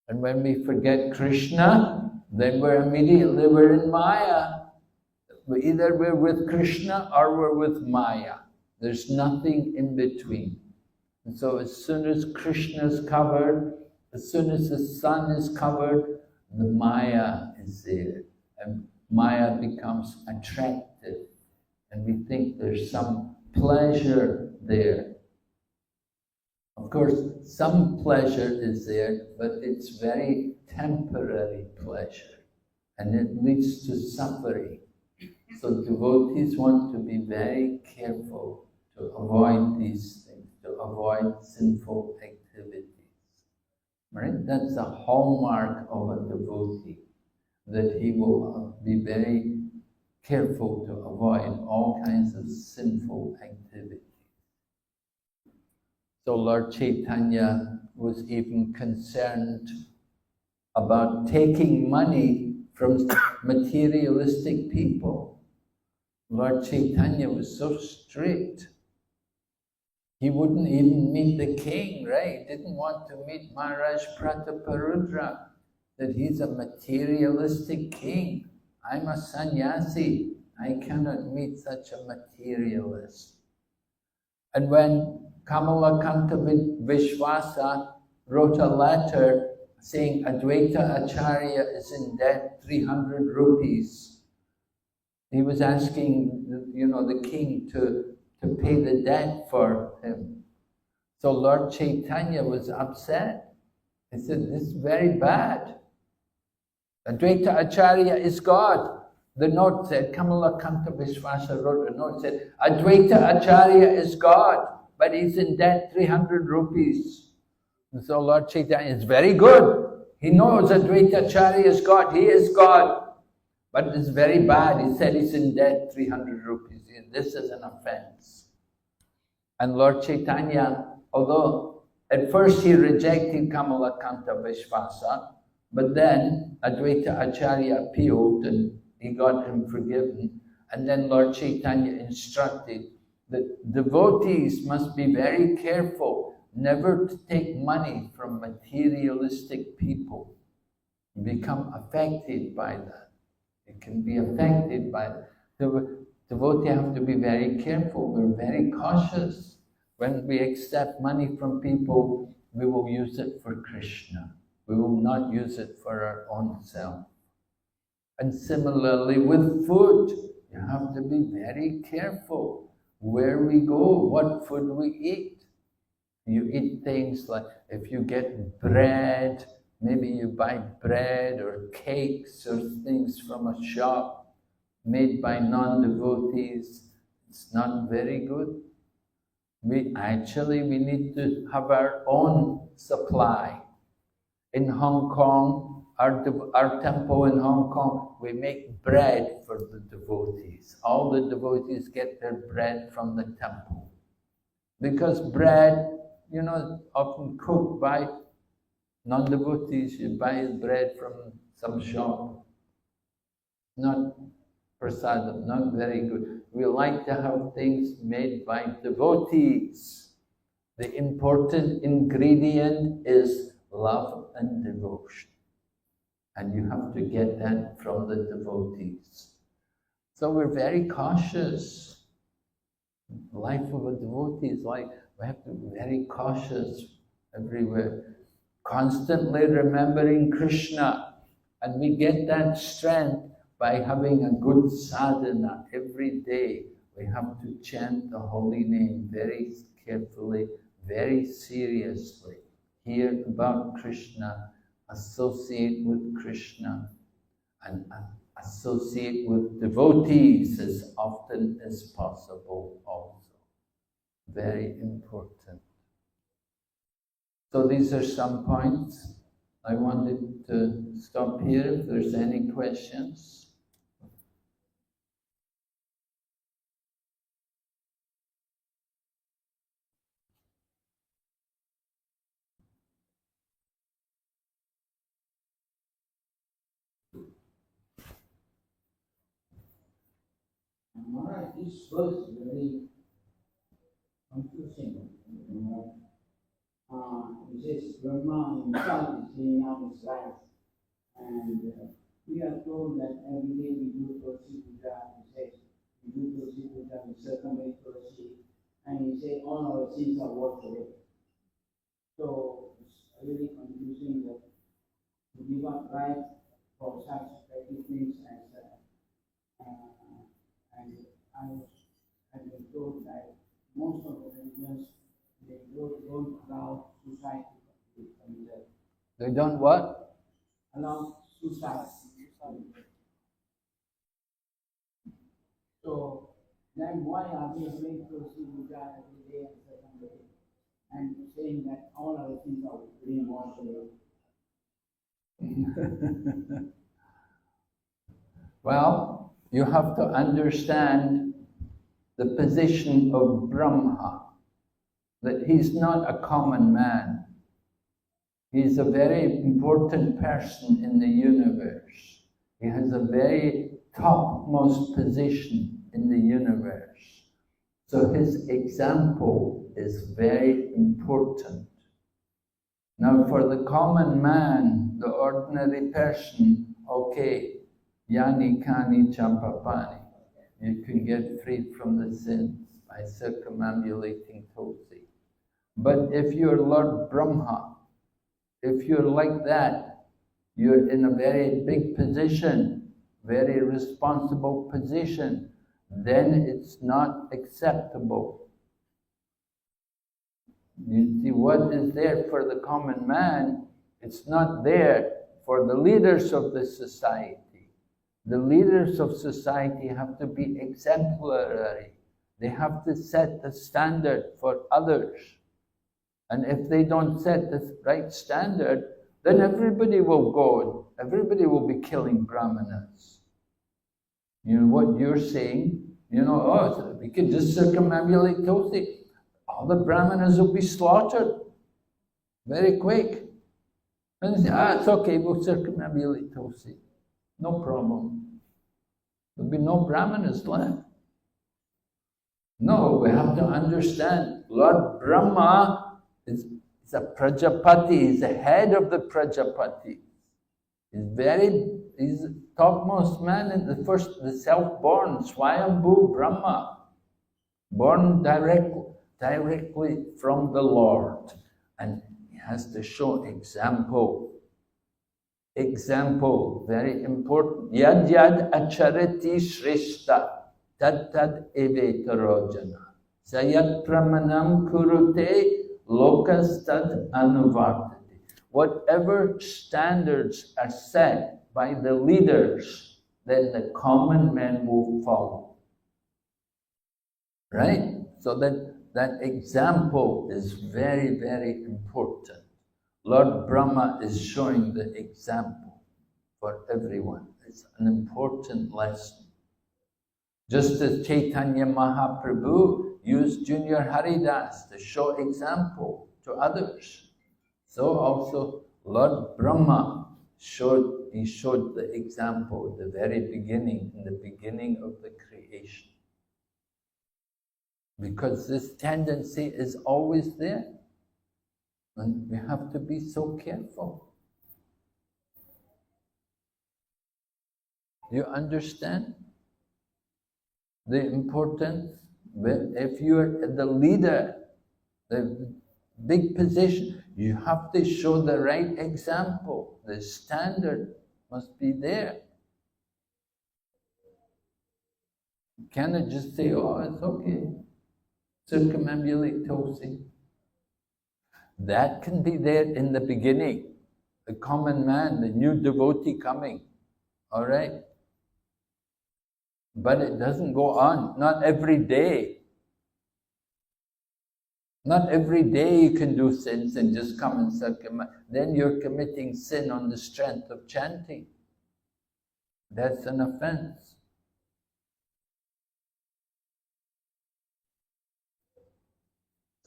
And when we forget Krishna, then we're in Maya. Either we're with Krishna or we're with Maya. There's nothing in between. And so as soon as Krishna is covered, as soon as the sun is covered, the Maya is there. And Maya becomes attractive. And we think there's some pleasure there. Of course, some pleasure is there, but it's very temporary pleasure. And it leads to suffering. So devotees want to be very careful to avoid these things, to avoid sinful activities. Right? That's a hallmark of a devotee, that he will be very careful to avoid all kinds of sinful activities. So Lord Chaitanya was even concerned about taking money from materialistic people. Lord Chaitanya was so strict. He wouldn't even meet the king, right? He didn't want to meet Maharaj Prataparudra, that he's a materialistic king. I'm a sannyasi. I cannot meet such a materialist. And when Kamalakanta Vishwasa wrote a letter saying Advaita Acharya is in debt 300 rupees, he was asking, the king to pay the debt for him. So Lord Chaitanya was upset. He said, this is very bad. Advaita Acharya is God. The note said, Kamalakanta Vishwasa wrote a note, said, Advaita Acharya is God, but he's in debt 300 rupees. And so Lord Chaitanya is very good. He knows Advaita Acharya is God. He is God. But it's very bad. He said he's in debt 300 rupees. This is an offense. And Lord Chaitanya, although at first he rejected Kamalakanta Vishwasa, but then Advaita Acharya appealed and he got him forgiven. And then Lord Chaitanya instructed that devotees must be very careful never to take money from materialistic people. You become affected by that. It can be affected by that. devotee have to be very careful. We're very cautious. When we accept money from people, we will use it for Krishna. We will not use it for our own self. And similarly with food, you have to be very careful where we go, what food we eat. You eat things like, if you get bread, maybe you buy bread or cakes or things from a shop made by non-devotees. It's not very good. We need to have our own supply. In Hong Kong, our temple in Hong Kong, we make bread for the devotees. All the devotees get their bread from the temple. Because bread, you know, often cooked by non-devotees, you buy bread from some shop. Not prasadam, not very good. We like to have things made by devotees. The important ingredient is love and devotion. And you have to get that from the devotees. So we're very cautious. The life of a devotee is like, we have to be very cautious everywhere. Constantly remembering Krishna. And we get that strength by having a good sadhana every day. We have to chant the holy name very carefully, very seriously. Hear about Krishna, associate with Krishna, and associate with devotees as often as possible also. Very important. So these are some points. I wanted to stop here if there's any questions. Maharaj, this verse is very confusing. It says Brahma himself is laying out his life, and we are told that every day we do Tulsi Puja. He says we do Tulsi Puja, we circumvent Tulsi, and he says all our sins are washed away. So it's really confusing that to give up right for such petty things as and I've been told that most of the religions, they don't allow suicide to be committed. They don't what? Allow suicide. So then why are we doing Tulsi Puja every day and second day and saying that all our things are being washed away? Well, you have to understand the position of Brahma, that he's not a common man. He's a very important person in the universe. He has a very topmost position in the universe. So his example is very important. Now for the common man, the ordinary person, okay, yani kani champapani. You can get freed from the sins by circumambulating Tulsi. But if you're Lord Brahma, if you're like that, you're in a very big position, very responsible position, then it's not acceptable. You see, what is there for the common man, it's not there for the leaders of the society. The leaders of society have to be exemplary. They have to set the standard for others. And if they don't set the right standard, then everybody will go, everybody will be killing brahmanas. You know what you're saying? You know, oh, we could just circumambulate Tulsi. All the brahmanas will be slaughtered very quick. And they say, it's okay, we'll circumambulate Tulsi. No problem. There'll be no brahmanas left. No, we have to understand, Lord Brahma is a Prajapati, he's the head of the Prajapati. He's the topmost man in the self-born, Swayambhu Brahma, born directly from the Lord. And he has to show example. Example, very important. Yad yad acharati shrishta, tad tad evetarojana. Sayat pramanam kurute lokas tad anuvartati. Whatever standards are set by the leaders, then the common men will follow. Right? So that example is very, very important. Lord Brahma is showing the example for everyone. It's an important lesson. Just as Chaitanya Mahaprabhu used Junior Haridas to show example to others, so also Lord Brahma showed the example at the very beginning, in the beginning of the creation. Because this tendency is always there. And we have to be so careful. You understand the importance? If you are the leader, the big position, you have to show the right example. The standard must be there. You cannot just say, oh, it's okay. Circumambulate Tulsi. That can be there in the beginning. The common man, the new devotee coming. All right? But it doesn't go on. Not every day. Not every day you can do sins and just come and circumambulate. Then you're committing sin on the strength of chanting. That's an offense.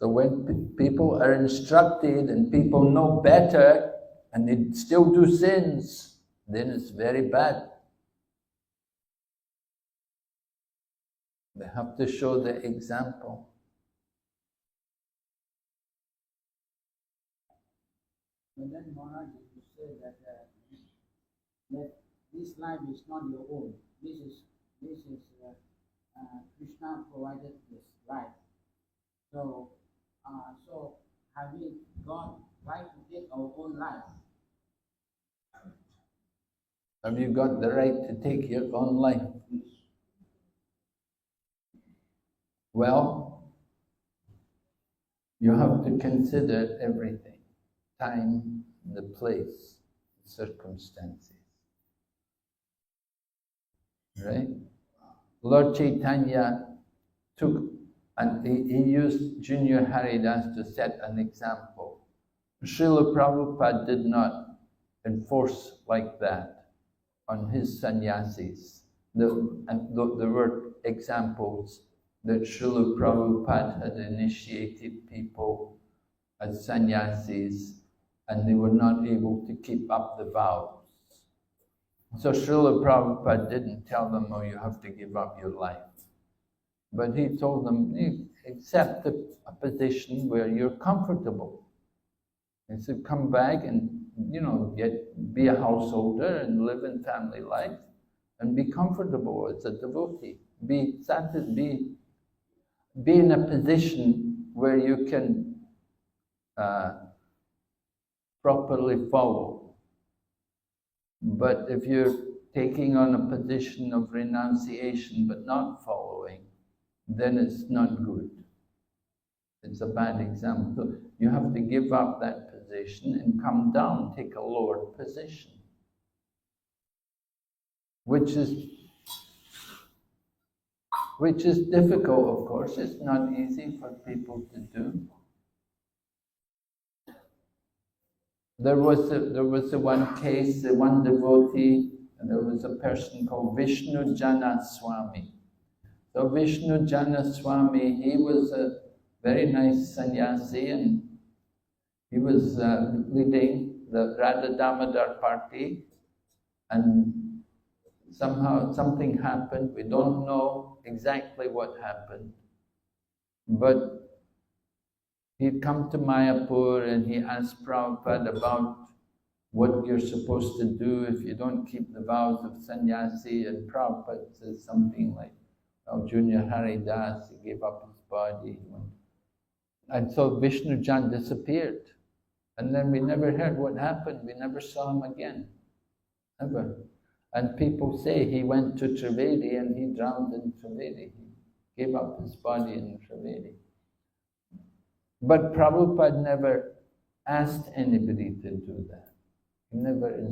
So when people are instructed and people know better and they still do sins, then it's very bad. They have to show the example. But then Maharaj, you say that this life is not your own. This is Krishna provided this life. So have we got right to take our own life? Have you got the right to take your own life? Well, you have to consider everything. Time, the place, circumstances. Right? Lord Chaitanya took, and he used Junior Haridas to set an example. Srila Prabhupada did not enforce like that on his sannyasis. There were examples that Srila Prabhupada had initiated people as sannyasis and they were not able to keep up the vows. So Srila Prabhupada didn't tell them, oh, you have to give up your life. But he told them, accept a position where you're comfortable. He said, come back and, be a householder and live in family life and be comfortable as a devotee. Be in a position where you can properly follow. But if you're taking on a position of renunciation but not following, then it's not good. It's a bad example. So you have to give up that position and come down, take a lower position. Which is difficult, of course. It's not easy for people to do. There was one case, one devotee, and there was a person called Vishnu Jana Swami. So Vishnu Jana Swami, he was a very nice sannyasi, and he was leading the Radha Damodar party, and somehow something happened. We don't know exactly what happened, but he'd come to Mayapur and he asked Prabhupada about what you're supposed to do if you don't keep the vows of sannyasi, and Prabhupada says something like, oh, Junior Haridas, he gave up his body. And so Vishnujan disappeared. And then we never heard what happened. We never saw him again, ever. And people say he went to Trivedi and he drowned in Trivedi. He gave up his body in Trivedi. But Prabhupada never asked anybody to do that. He never,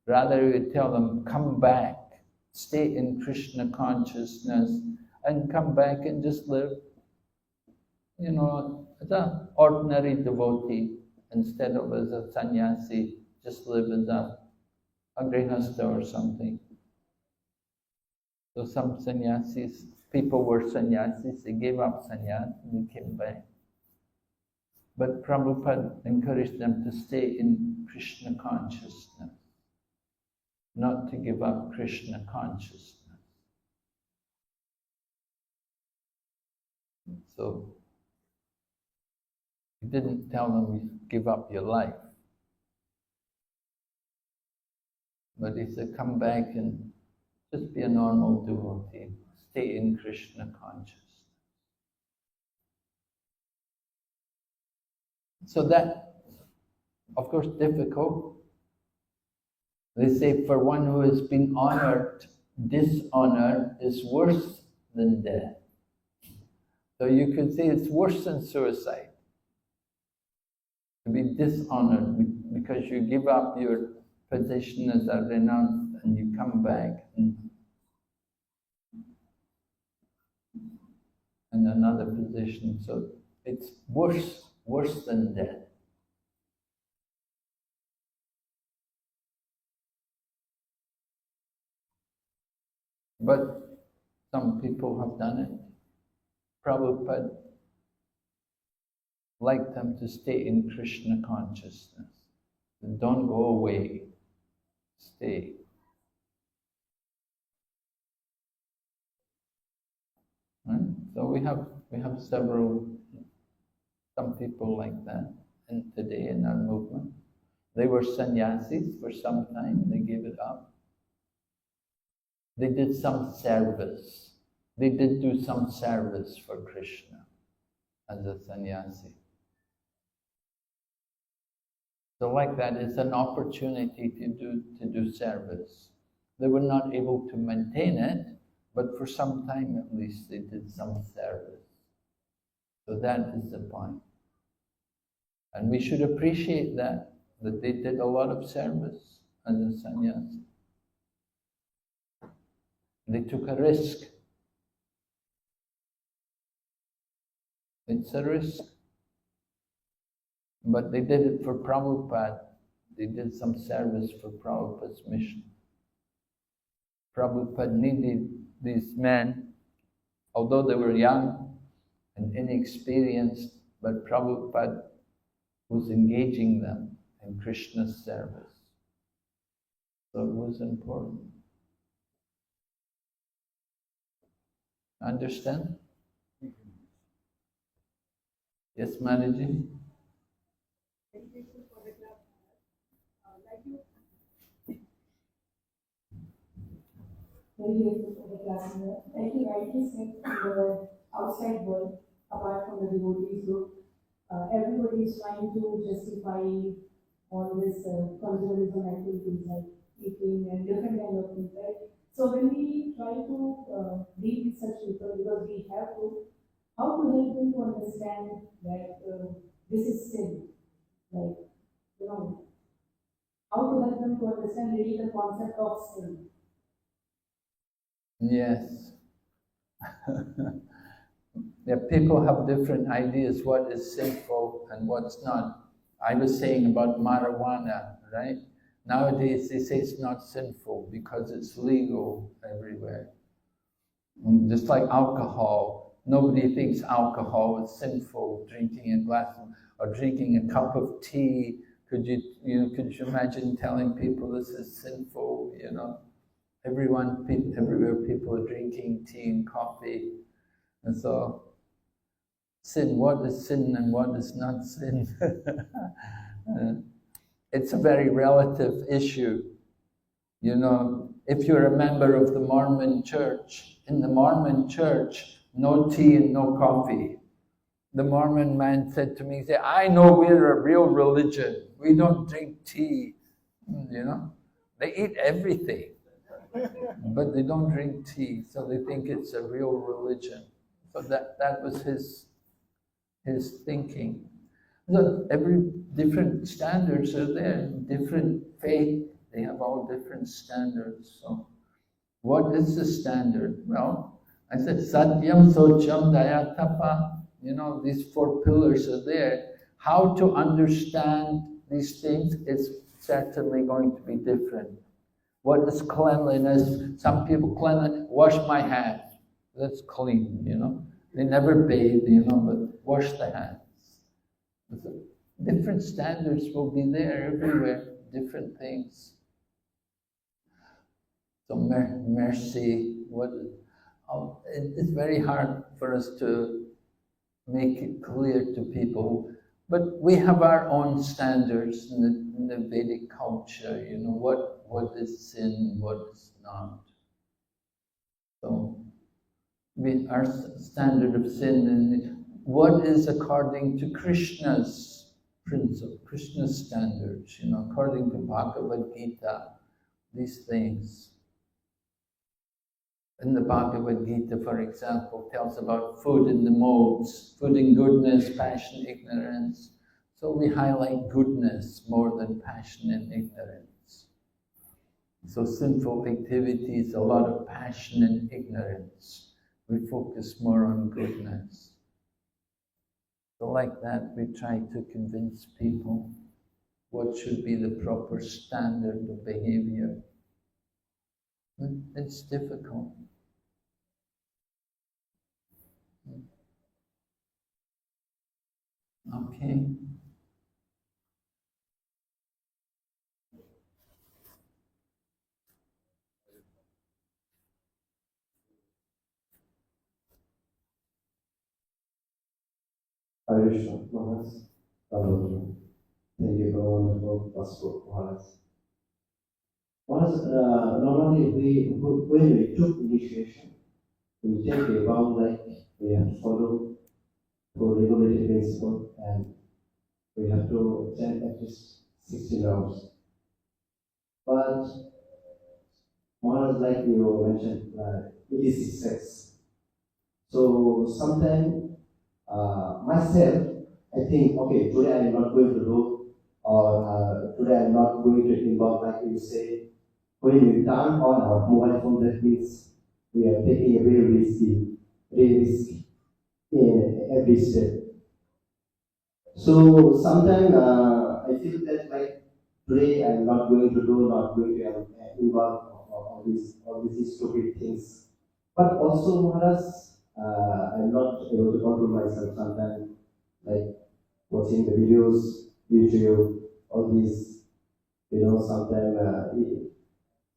rather he would tell them, come back, stay in Krishna consciousness, and come back and just live, you know, as an ordinary devotee, instead of as a sannyasi, just live as a grihastha or something. So some sannyasis, people were sannyasis, they gave up sannyas and they came back. But Prabhupada encouraged them to stay in Krishna consciousness, not to give up Krishna consciousness. So he didn't tell them, give up your life. But he said, come back and just be a normal devotee, stay in Krishna consciousness. So that, of course, difficult. They say for one who has been honored, dishonor is worse than death. So you could say it's worse than suicide, to be dishonored because you give up your position as a renounced and you come back in another position. So it's worse than death. But some people have done it. Prabhupada liked them to stay in Krishna consciousness. Don't go away. Stay. Right? So we have some people like that today in our movement. They were sannyasis for some time, they gave it up. They did some service. They did do some service for Krishna as a sannyasi. So like that, it's an opportunity to do service. They were not able to maintain it, but for some time at least they did some service. So that is the point. And we should appreciate that they did a lot of service as a sannyasi. They took a risk. It's a risk. But they did it for Prabhupada. They did some service for Prabhupada's mission. Prabhupada needed these men, although they were young and inexperienced, but Prabhupada was engaging them in Krishna's service. So it was important. Understand? Yes, Manaji? Very grateful for the class here. Like you rightly said, in the outside world, apart from the devotees group, everybody is trying to justify all this conservatism activities like eating and different kind of things, right? So when we try to deal with such people, because we have to, how to help them to understand that this is sin, like, you know, how to help them to understand really the concept of sin. Yes. Yeah, people have different ideas what is sinful and what's not. I was saying about marijuana, right? Nowadays they say it's not sinful because it's legal everywhere. Just like alcohol, nobody thinks alcohol is sinful, drinking a glass or drinking a cup of tea. Could you imagine telling people this is sinful, you know? Everywhere people are drinking tea and coffee. And so, sin, what is sin and what is not sin? it's a very relative issue. You know, if you're a member of the Mormon church, in the Mormon church, no tea and no coffee. The Mormon man said to me, he said, I know we're a real religion. We don't drink tea. You know, they eat everything, but they don't drink tea, so they think it's a real religion. So that was his thinking. So every different standards are there, different faith, they have all different standards. So what is the standard? Well, I said, Satyam, Socham, Dayatapa. You know, these 4 pillars are there. How to understand these things is certainly going to be different. What is cleanliness? Some people cleanliness, wash my hands. That's clean, you know. They never bathe, you know, but wash the hands. So different standards will be there everywhere, different things. So mercy, it's very hard for us to make it clear to people, but we have our own standards in the Vedic culture, you know, what is sin, what is not. So our standard of sin, and what is according to Krishna's principle, Krishna's standards, you know, according to Bhagavad Gita, these things. In the Bhagavad Gita, for example, tells about food in the modes, food in goodness, passion, ignorance. So we highlight goodness more than passion and ignorance. So sinful activities, a lot of passion and ignorance. We focus more on goodness. So like that, we try to convince people what should be the proper standard of behavior. It's difficult. Okay. Krishna, Maharaj. Thank you for a wonderful gospel, Maharaj. Maharaj, normally when we took initiation, we take a vow like we have to follow for regulated principle and we have to chant at least 16 rounds. But Maharaj, like you mentioned, it is sex. So sometimes myself, I think, okay, today I am not going to do, or today I am not going to involve, like you say. When we turn on our mobile phone, that means we are taking a very risk in every step. So sometimes I feel that like today I am not going to do, not going to involve all these stupid things. But also, Maharaj, I'm not able to control myself sometimes, like watching the videos, YouTube, all these, you know, sometimes.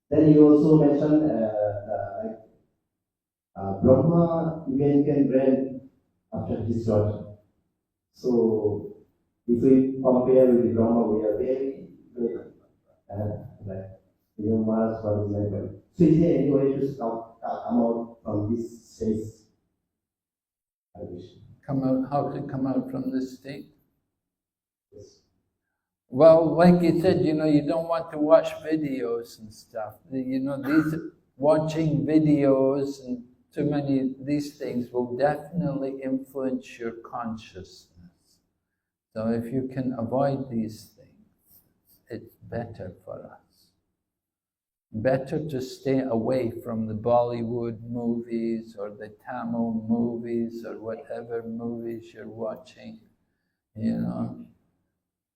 Then you also mentioned Brahma even can reign after his daughter. So if we compare with the Brahma, we are very like, you know, Maharaj, for example. So is there any way to come out from this state? How to come out from this state? Yes. Well, like you said, you know, you don't want to watch videos and stuff. You know, these watching videos and too many these things will definitely influence your consciousness. So if you can avoid these things, it's better for us. Better to stay away from the Bollywood movies or the Tamil movies or whatever movies you're watching, you know.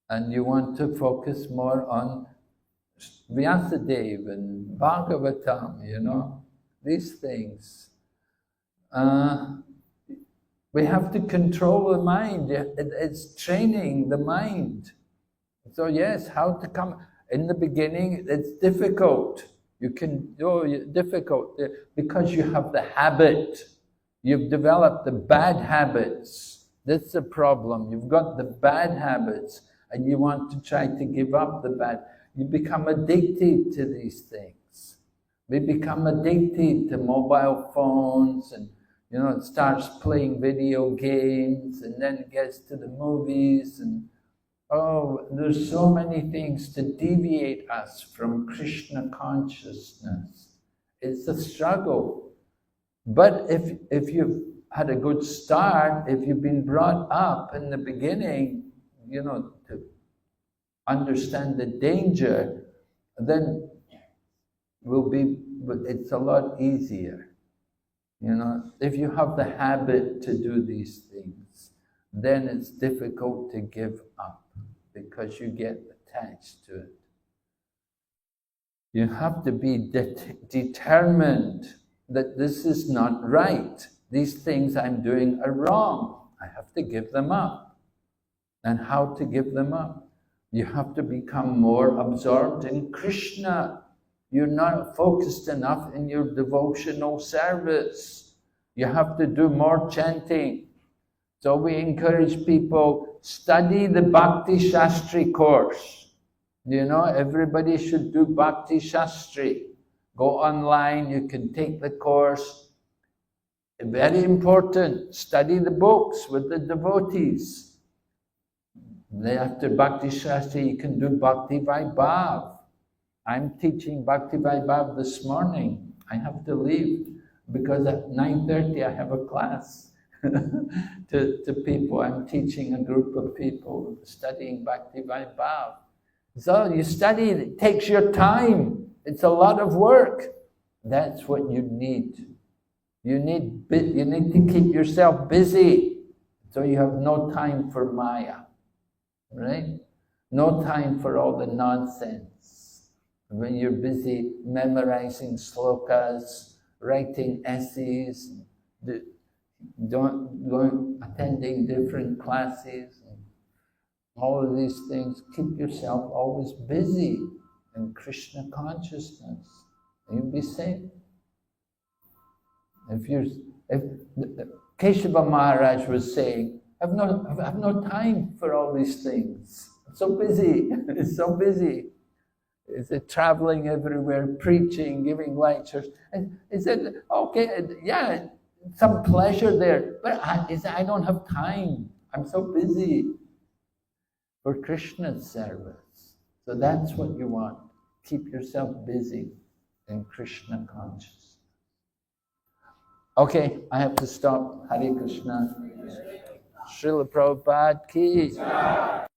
And you want to focus more on Vyasadeva and Bhagavatam, you know, these things. We have to control the mind. It's training the mind. So yes, how to come... In the beginning, it's difficult. You can do it difficult because you have the habit. You've developed the bad habits. That's the problem. You've got the bad habits. and you want to try to give up the bad. You become addicted to these things. We become addicted to mobile phones, and it starts playing video games, and then it gets to the movies, and there's so many things to deviate us from Krishna consciousness. It's a struggle. But if you've had a good start, if you've been brought up in the beginning, to understand the danger, then it's a lot easier. If you have the habit to do these things, then it's difficult to give up because you get attached to it. You have to be determined that this is not right. These things I'm doing are wrong. I have to give them up. And how to give them up? You have to become more absorbed in Krishna. You're not focused enough in your devotional service. You have to do more chanting. So we encourage people, study the Bhakti Shastri course. Everybody should do Bhakti Shastri. Go online, you can take the course. Very important, study the books with the devotees. Then after Bhakti Shastri, you can do Bhakti V.V. I'm teaching Bhakti V.V. this morning. I have to leave because at 9:30 I have a class to people. I'm teaching a group of people studying Bhakti V.V. So you study, it takes your time. It's a lot of work. That's what you need. You need to keep yourself busy so you have no time for Maya, right? No time for all the nonsense. When you're busy memorizing slokas, writing essays, attending different classes, and all of these things, keep yourself always busy in Krishna consciousness, you'll be safe. If Keshava Maharaj was saying, I have no time for all these things. I'm so busy. It's so busy. Is it traveling everywhere, preaching, giving lectures? And he said, okay, yeah, some pleasure there, but I don't have time. I'm so busy for Krishna's service. So that's what you want. Keep yourself busy in Krishna consciousness. Okay, I have to stop. Hare Krishna. Srila Prabhupada ki.